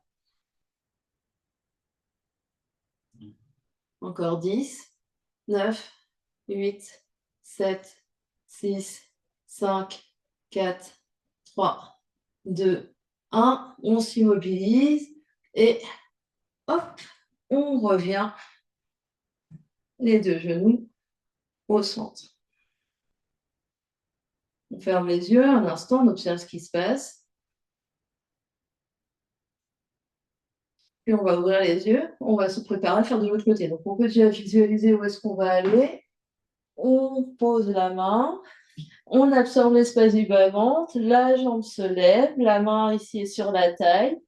Encore 10, 9, 8, 7, 6, 5, 4, 3, 2, 1. On s'immobilise et hop, on revient les deux genoux au centre. On ferme les yeux un instant, on observe ce qui se passe. Puis on va ouvrir les yeux, on va se préparer à faire de l'autre côté. Donc on peut déjà visualiser où est-ce qu'on va aller. On pose la main, on absorbe l'espace du bas-ventre, la jambe se lève, la main ici est sur la taille.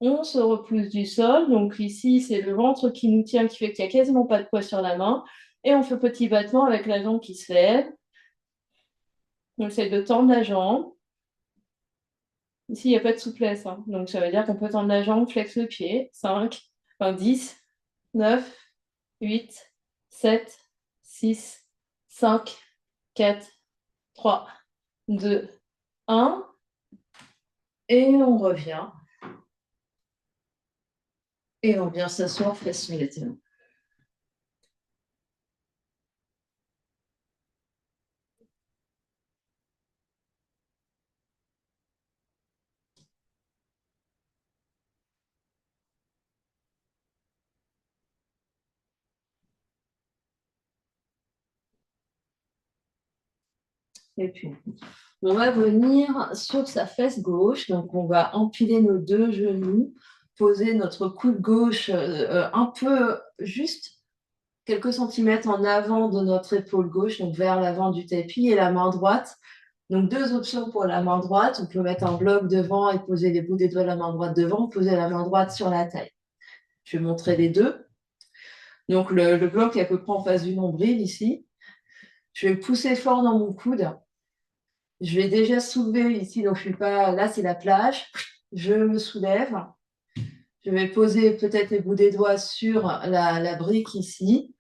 On se repousse du sol. Donc ici, c'est le ventre qui nous tient, qui fait qu'il n'y a quasiment pas de poids sur la main. Et on fait petit battement avec la jambe qui se lève. On essaie de tendre la jambe. Ici, il n'y a pas de souplesse, hein. Donc ça veut dire qu'on peut tendre la jambe, flex le pied. 5, 10, 9, 8, 7, 6, 5, 4, 3, 2, 1. Et on revient. Et on vient s'asseoir, fesses sur les talons. Et puis, on va venir sur sa fesse gauche. Donc, on va empiler nos deux genoux, poser notre coude gauche un peu juste quelques centimètres en avant de notre épaule gauche, donc vers l'avant du tapis, et la main droite. Donc, deux options pour la main droite. On peut mettre un bloc devant et poser les bouts des doigts de la main droite devant, poser la main droite sur la taille. Je vais montrer les deux. Donc, le bloc est à peu près en face du nombril ici. Je vais pousser fort dans mon coude. Je vais déjà soulever ici, donc je suis pas là, c'est la plage. Je me soulève. Je vais poser peut-être les bouts des doigts sur la brique ici.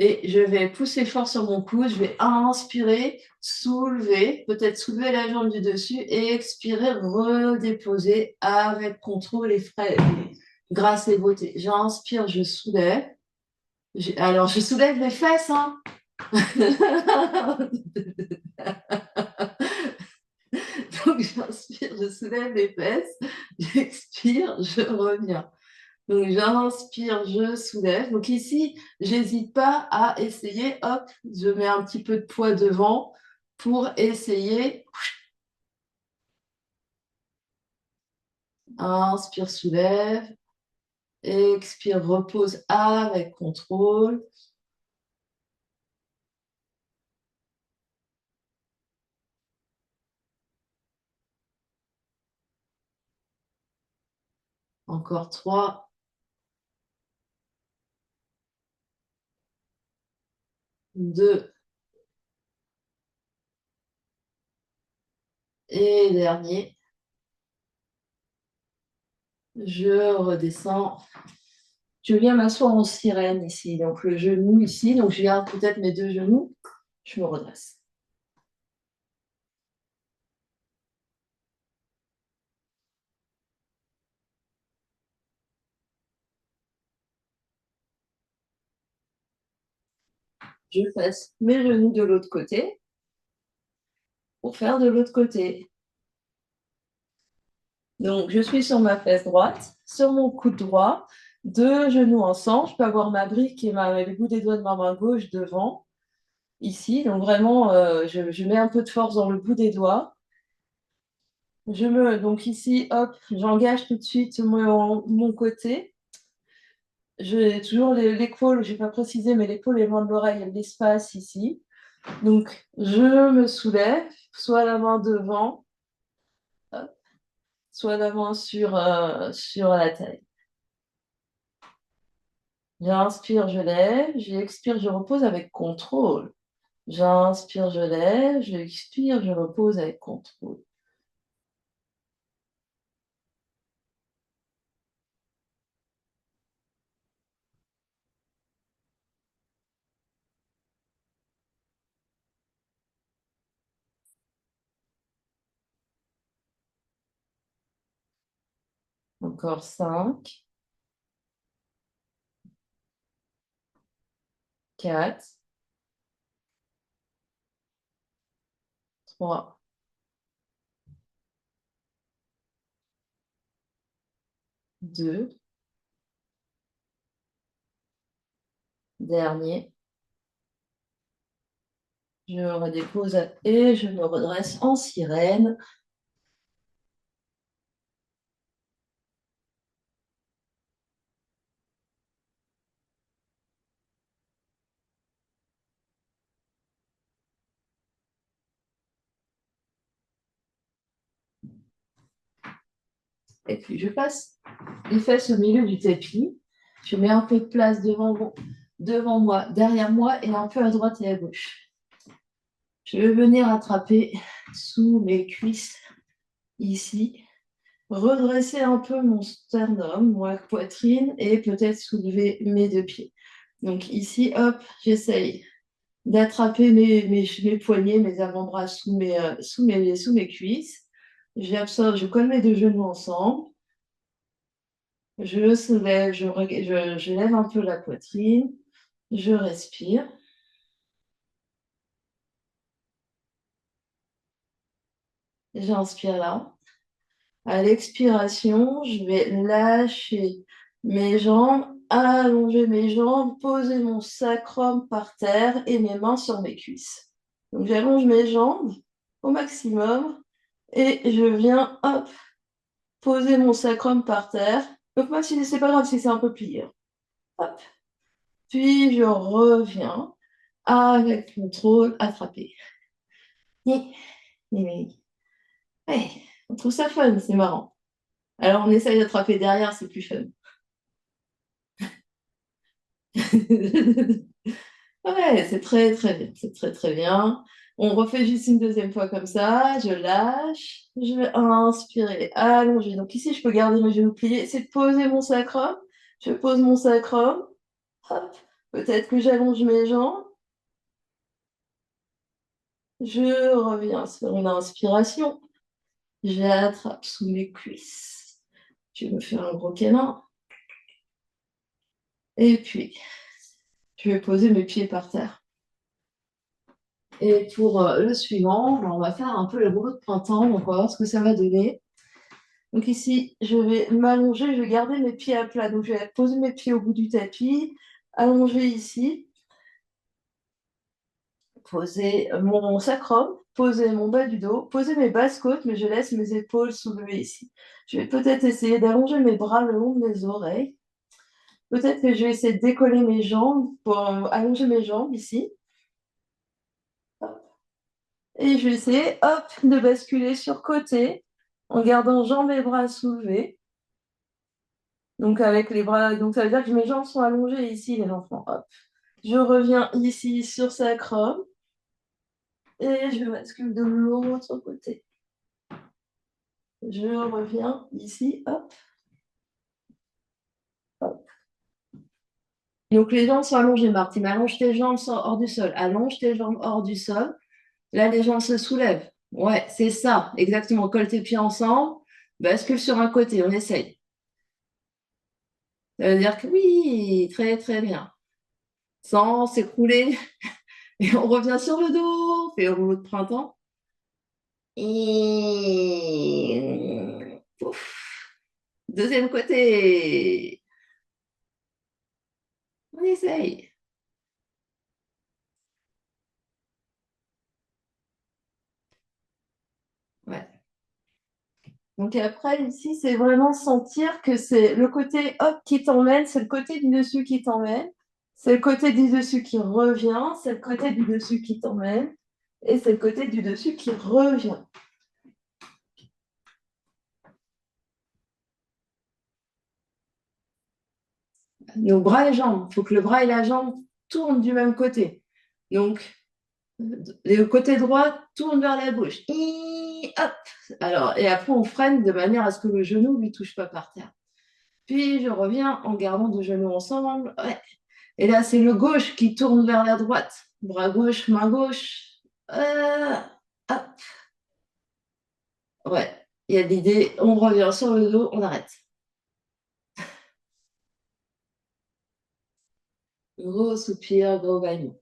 Et je vais pousser fort sur mon coude. Je vais inspirer, soulever, peut-être soulever la jambe du dessus et expirer, redéposer avec contrôle et frais, grâce et beauté. J'inspire, je soulève. Alors, je soulève les fesses, hein. Donc, j'inspire, je soulève les fesses. J'expire, je reviens. Donc, j'inspire, je soulève. Donc, ici, j'hésite pas à essayer. Hop, je mets un petit peu de poids devant pour essayer. Inspire, soulève. Expire, repose avec contrôle. Encore 3, 2 et dernier. Je redescends. Je viens m'asseoir en sirène ici. Donc, le genou ici. Donc, je garde peut-être mes deux genoux. Je me redresse. Je passe mes genoux de l'autre côté pour faire de l'autre côté. Donc, je suis sur ma fesse droite, sur mon coude droit, deux genoux ensemble. Je peux avoir ma brique et les bouts des doigts de ma main gauche devant, ici. Donc, vraiment, je mets un peu de force dans le bout des doigts. Donc, ici, hop, j'engage tout de suite mon côté. J'ai toujours l'épaule, je n'ai pas précisé, mais l'épaule est loin de l'oreille, il y a de l'espace ici. Donc, je me soulève, soit la main devant, hop, soit la main sur la taille. J'inspire, je lève, j'expire, je repose avec contrôle. J'inspire, je lève, j'expire, je repose avec contrôle. Encore 5, 4, 3, 2, dernier. Je redépose et je me redresse en sirène. Et puis je passe les fesses au milieu du tapis. Je mets un peu de place devant moi, derrière moi et un peu à droite et à gauche. Je vais venir attraper sous mes cuisses ici. Redresser un peu mon sternum, ma poitrine et peut-être soulever mes deux pieds. Donc ici, hop, j'essaye d'attraper mes poignets, mes avant-bras sous mes cuisses. J'absorbe, je colle mes deux genoux ensemble. Je soulève, je lève un peu la poitrine. Je respire. J'inspire là. À l'expiration, je vais lâcher mes jambes, allonger mes jambes, poser mon sacrum par terre et mes mains sur mes cuisses. Donc j'allonge mes jambes au maximum et je viens, hop, poser mon sacrum par terre. Donc moi, si c'est pas grave si c'est un peu plié. Hop. Puis je reviens avec contrôle, attraper. Ouais, on trouve ça fun, c'est marrant. Alors on essaye d'attraper derrière, c'est plus fun. Ouais, c'est très très bien, c'est très très bien. On refait juste une deuxième fois comme ça, je lâche, je vais inspirer, allonger. Donc ici, je peux garder mes genoux pliés, c'est de poser mon sacrum. Je pose mon sacrum, hop. Peut-être que j'allonge mes jambes. Je reviens sur une inspiration. J'attrape sous mes cuisses. Je me fais un gros câlin. Et puis, je vais poser mes pieds par terre. Et pour le suivant, on va faire un peu le rouleau de printemps. Donc, on va voir ce que ça va donner. Donc ici, je vais m'allonger, je vais garder mes pieds à plat. Donc, je vais poser mes pieds au bout du tapis, allonger ici, poser mon sacrum, poser mon bas du dos, poser mes basses côtes, mais je laisse mes épaules soulevées ici. Je vais peut-être essayer d'allonger mes bras le long de mes oreilles. Peut-être que je vais essayer de décoller mes jambes pour allonger mes jambes ici. Et je vais essayer, hop, de basculer sur côté en gardant jambes et bras soulevés. Donc avec les bras, donc ça veut dire que mes jambes sont allongées ici, les enfants. Hop. Je reviens ici sur sacrum et je bascule de l'autre côté. Je reviens ici, hop, hop. Donc les jambes sont allongées, Martine. Allonge tes jambes hors du sol. Allonge tes jambes hors du sol. Là, les jambes se soulèvent. Ouais, c'est ça, exactement. Colle tes pieds ensemble, bascule sur un côté, on essaye. Ça veut dire que oui, très très bien. Sans s'écrouler. Et on revient sur le dos, on fait le rouleau de printemps. Et pouf. Deuxième côté. On essaye. Ouais. Donc après, ici, c'est vraiment sentir que c'est le côté hop qui t'emmène, c'est le côté du dessus qui t'emmène, c'est le côté du dessus qui revient, c'est le côté du dessus qui t'emmène, et c'est le côté du dessus qui revient. Nos bras et jambes, il faut que le bras et la jambe tournent du même côté. Donc, le côté droit tourne vers la gauche. Et hop. Alors, et après, on freine de manière à ce que le genou ne lui touche pas par terre. Puis, je reviens en gardant deux genoux ensemble. Ouais. Et là, c'est le gauche qui tourne vers la droite. Bras gauche, main gauche. Euh, hop. Ouais. Il y a l'idée, on revient sur le dos, on arrête. Gros soupir, gros bâillement.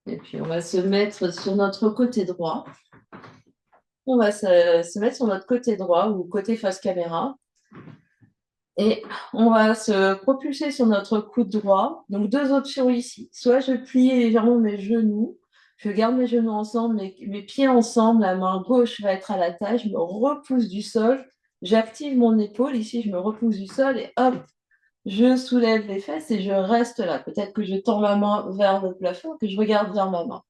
Et puis, on va se mettre sur notre côté droit. On va se mettre sur notre côté droit ou côté face caméra. Et on va se propulser sur notre coude droit. Donc, deux options ici. Soit je plie légèrement mes genoux, je garde mes genoux ensemble, mes pieds ensemble, la main gauche va être à la taille, je me repousse du sol, j'active mon épaule, ici je me repousse du sol et hop, je soulève les fesses et je reste là. Peut-être que je tends ma main vers le plafond, que je regarde vers ma main.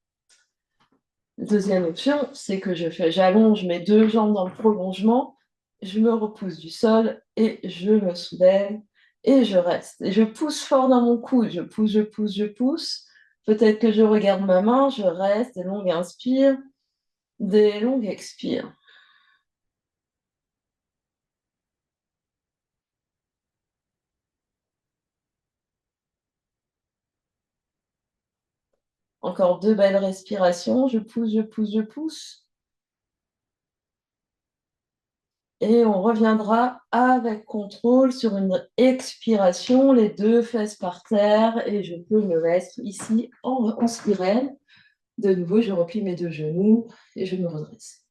Deuxième option, c'est que j'allonge mes deux jambes dans le prolongement, je me repousse du sol et je me soulève et je reste. Et je pousse fort dans mon coude, je pousse, je pousse, je pousse. Peut-être que je regarde ma main, je reste, des longues inspires, des longues expires. Encore deux belles respirations, je pousse, je pousse, je pousse. Et on reviendra avec contrôle sur une expiration, les deux fesses par terre, et je peux me mettre ici en sirène. De nouveau, je replie mes deux genoux et je me redresse.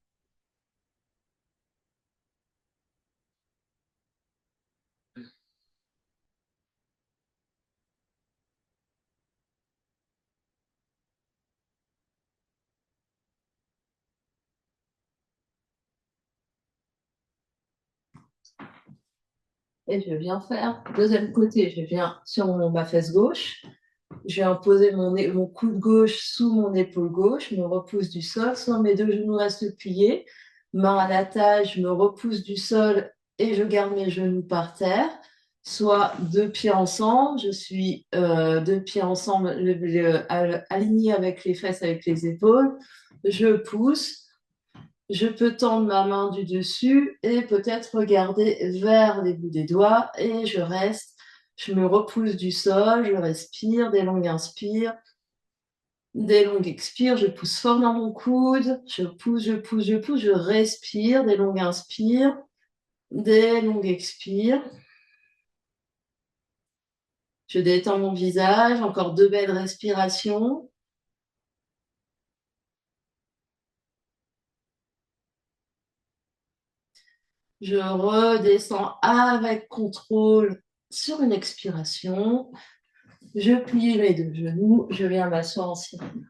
Et je viens faire deuxième côté. Je viens sur ma fesse gauche. Je viens poser mon coude gauche sous mon épaule gauche, je me repousse du sol, soit mes deux genoux restent pliés, main à la taille, je me repousse du sol et je garde mes genoux par terre, soit deux pieds ensemble, je suis deux pieds ensemble, alignés avec les fesses, avec les épaules, je pousse, je peux tendre ma main du dessus et peut-être regarder vers les bouts des doigts et je reste. Je me repousse du sol, je respire, des longues inspires, des longues expires, je pousse fort dans mon coude, je pousse, je pousse, je pousse, je respire, des longues inspires, des longues expires. Je détends mon visage, encore deux belles respirations. Je redescends avec contrôle sur une expiration. Je plie mes deux genoux, je viens m'asseoir en sirène.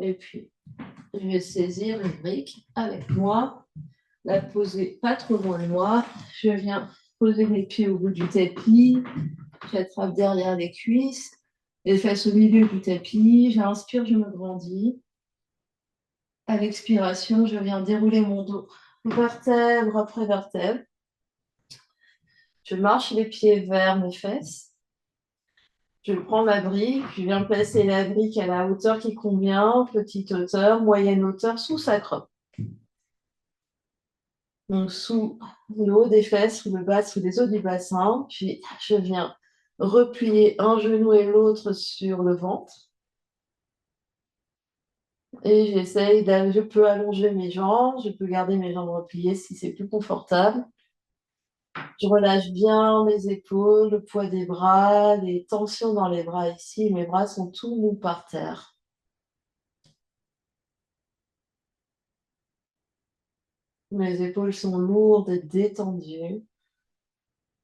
Et puis, je vais saisir une brique avec moi, la poser pas trop loin de moi. Je viens poser les pieds au bout du tapis, j'attrape derrière les cuisses, les fesses au milieu du tapis. J'inspire, je me grandis. À l'expiration, je viens dérouler mon dos vertèbre après vertèbre. Je marche les pieds vers mes fesses. Je prends ma brique, je viens placer la brique à la hauteur qui convient, petite hauteur, moyenne hauteur, sous sacrum. Donc sous le haut des fesses, sous le bas, sous les os du bassin. Puis je viens replier un genou et l'autre sur le ventre. Et je peux allonger mes jambes, je peux garder mes jambes repliées si c'est plus confortable. Je relâche bien mes épaules, le poids des bras, les tensions dans les bras ici. Mes bras sont tout mous par terre. Mes épaules sont lourdes et détendues.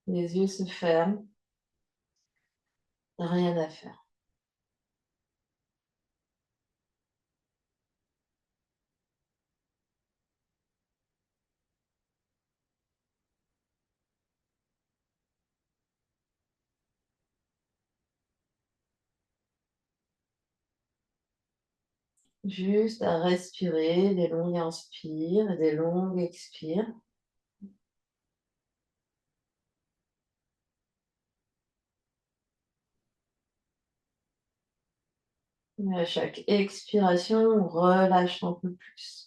Les yeux se ferment. Rien à faire. Juste à respirer, des longues inspires et des longues expires. Et à chaque expiration, on relâche un peu plus.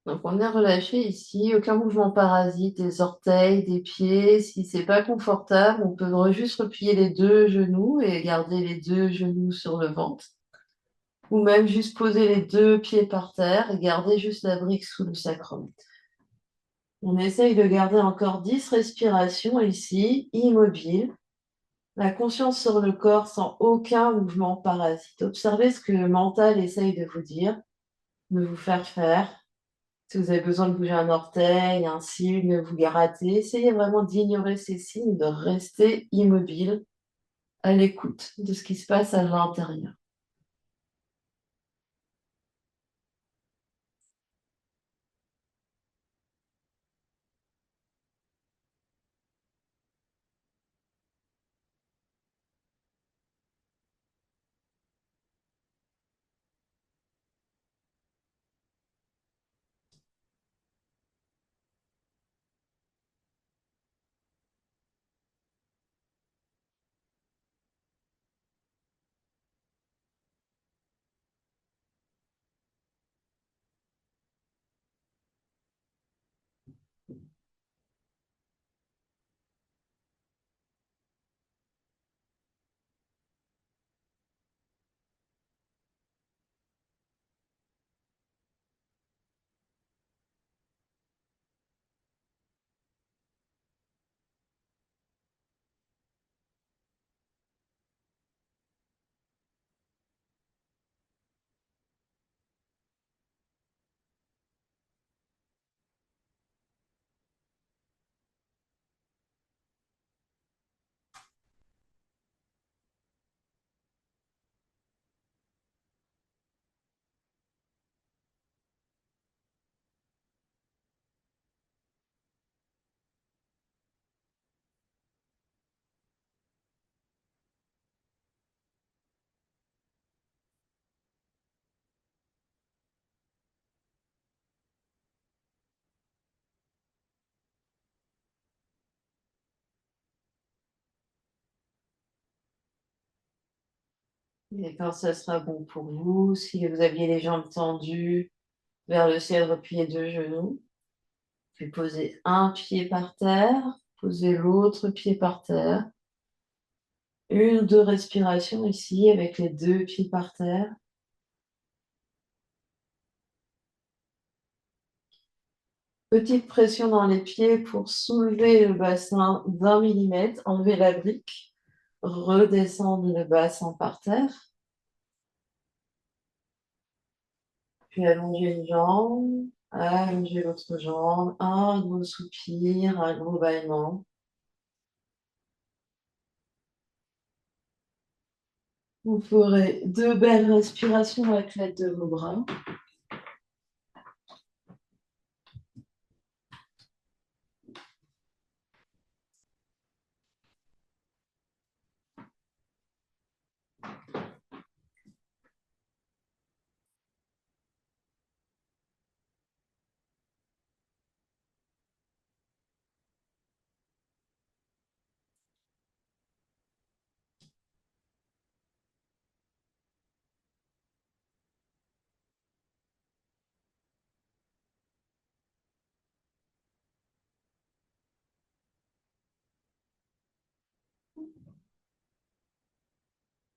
Donc on est relâché ici, aucun mouvement parasite des orteils, des pieds. Si c'est pas confortable, on peut juste replier les deux genoux et garder les deux genoux sur le ventre. Ou même juste poser les deux pieds par terre et garder juste la brique sous le sacrum. On essaye de garder encore 10 respirations ici, immobile. La conscience sur le corps sans aucun mouvement parasite. Observez ce que le mental essaye de vous dire, de vous faire faire. Si vous avez besoin de bouger un orteil, un cil, de vous gratter, essayez vraiment d'ignorer ces signes, de rester immobile, à l'écoute de ce qui se passe à l'intérieur. Et quand ça sera bon pour vous, si vous aviez les jambes tendues vers le ciel, repliez deux genoux. Puis posez un pied par terre, posez l'autre pied par terre. Une ou deux respirations ici avec les deux pieds par terre. Petite pression dans les pieds pour soulever le bassin d'1 millimètre, enlever la brique, redescendre le bassin par terre. Puis allongez une jambe, allongez l'autre jambe, un gros soupir, un gros bâillement. Vous ferez deux belles respirations avec l'aide de vos bras.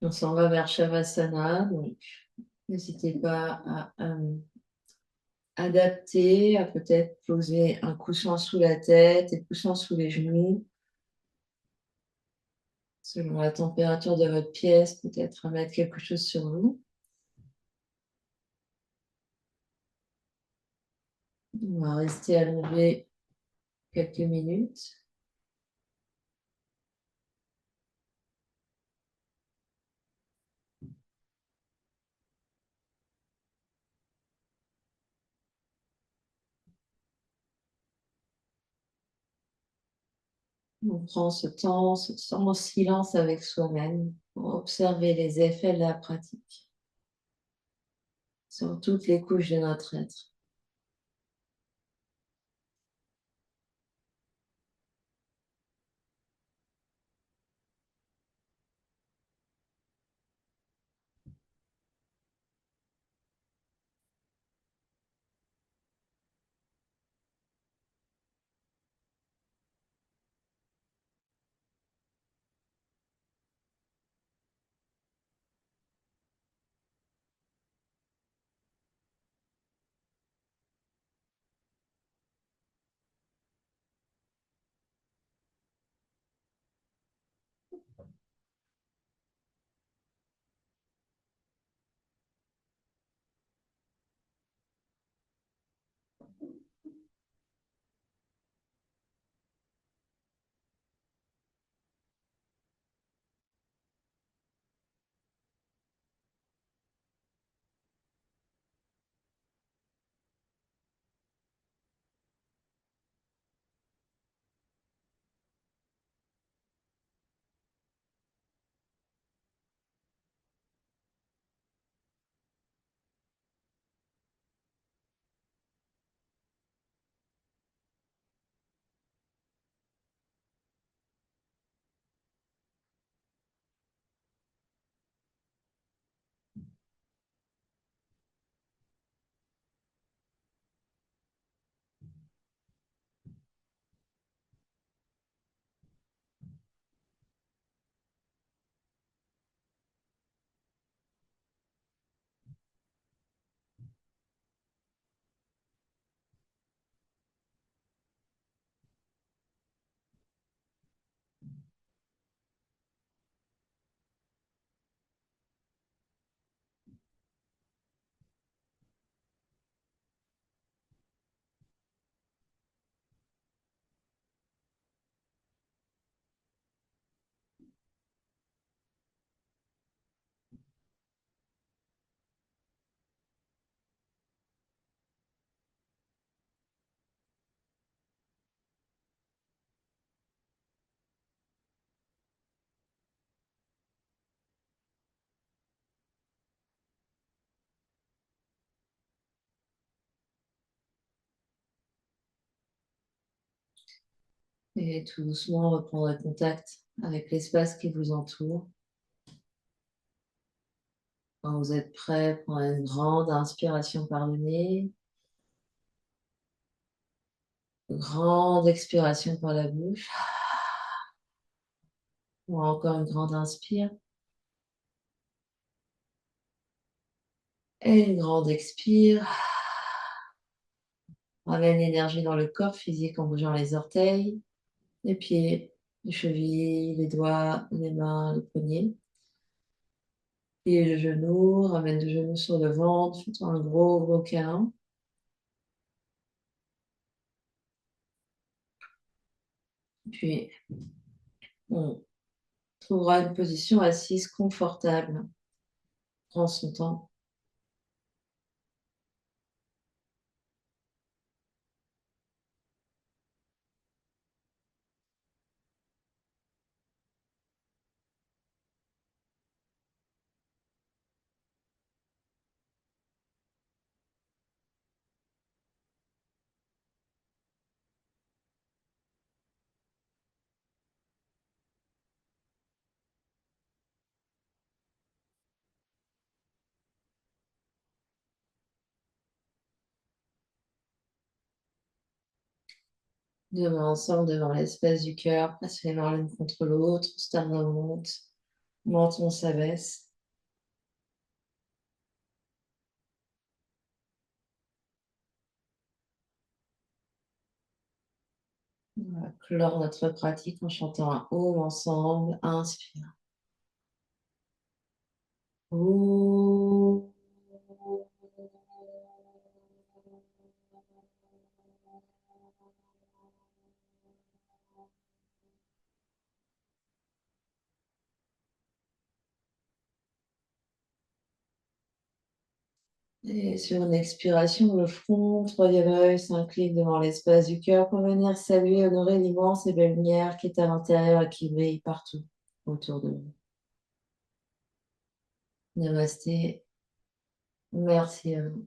On s'en va vers Shavasana, donc n'hésitez pas à adapter, à peut-être poser un coussin sous la tête et coussin sous les genoux, selon la température de votre pièce, peut-être à mettre quelque chose sur vous. On va rester allongé quelques minutes. On prend ce temps en silence avec soi-même pour observer les effets de la pratique sur toutes les couches de notre être. Et tout doucement reprendre contact avec l'espace qui vous entoure. Quand vous êtes prêt, prenez une grande inspiration par le nez, une grande expiration par la bouche, ou encore une grande inspire, et une grande expire. Ramène l'énergie dans le corps physique en bougeant les orteils, les pieds, les chevilles, les doigts, les mains, les poignets. Et le genou, ramène le genou sur le ventre, fais-toi un gros, gros câlin. Puis, on trouvera une position assise confortable. Prends son temps. Deux mains ensemble devant l'espace du cœur. Presse les mains l'une contre l'autre. Sternum monte. Menton s'abaisse. On va clore notre pratique en chantant un Om ensemble. Inspire. Om. Et sur une expiration, le front, troisième œil s'incline devant l'espace du cœur pour venir saluer, honorer l'immense et belle lumière qui est à l'intérieur et qui brille partout autour de vous. Namasté. Merci à vous.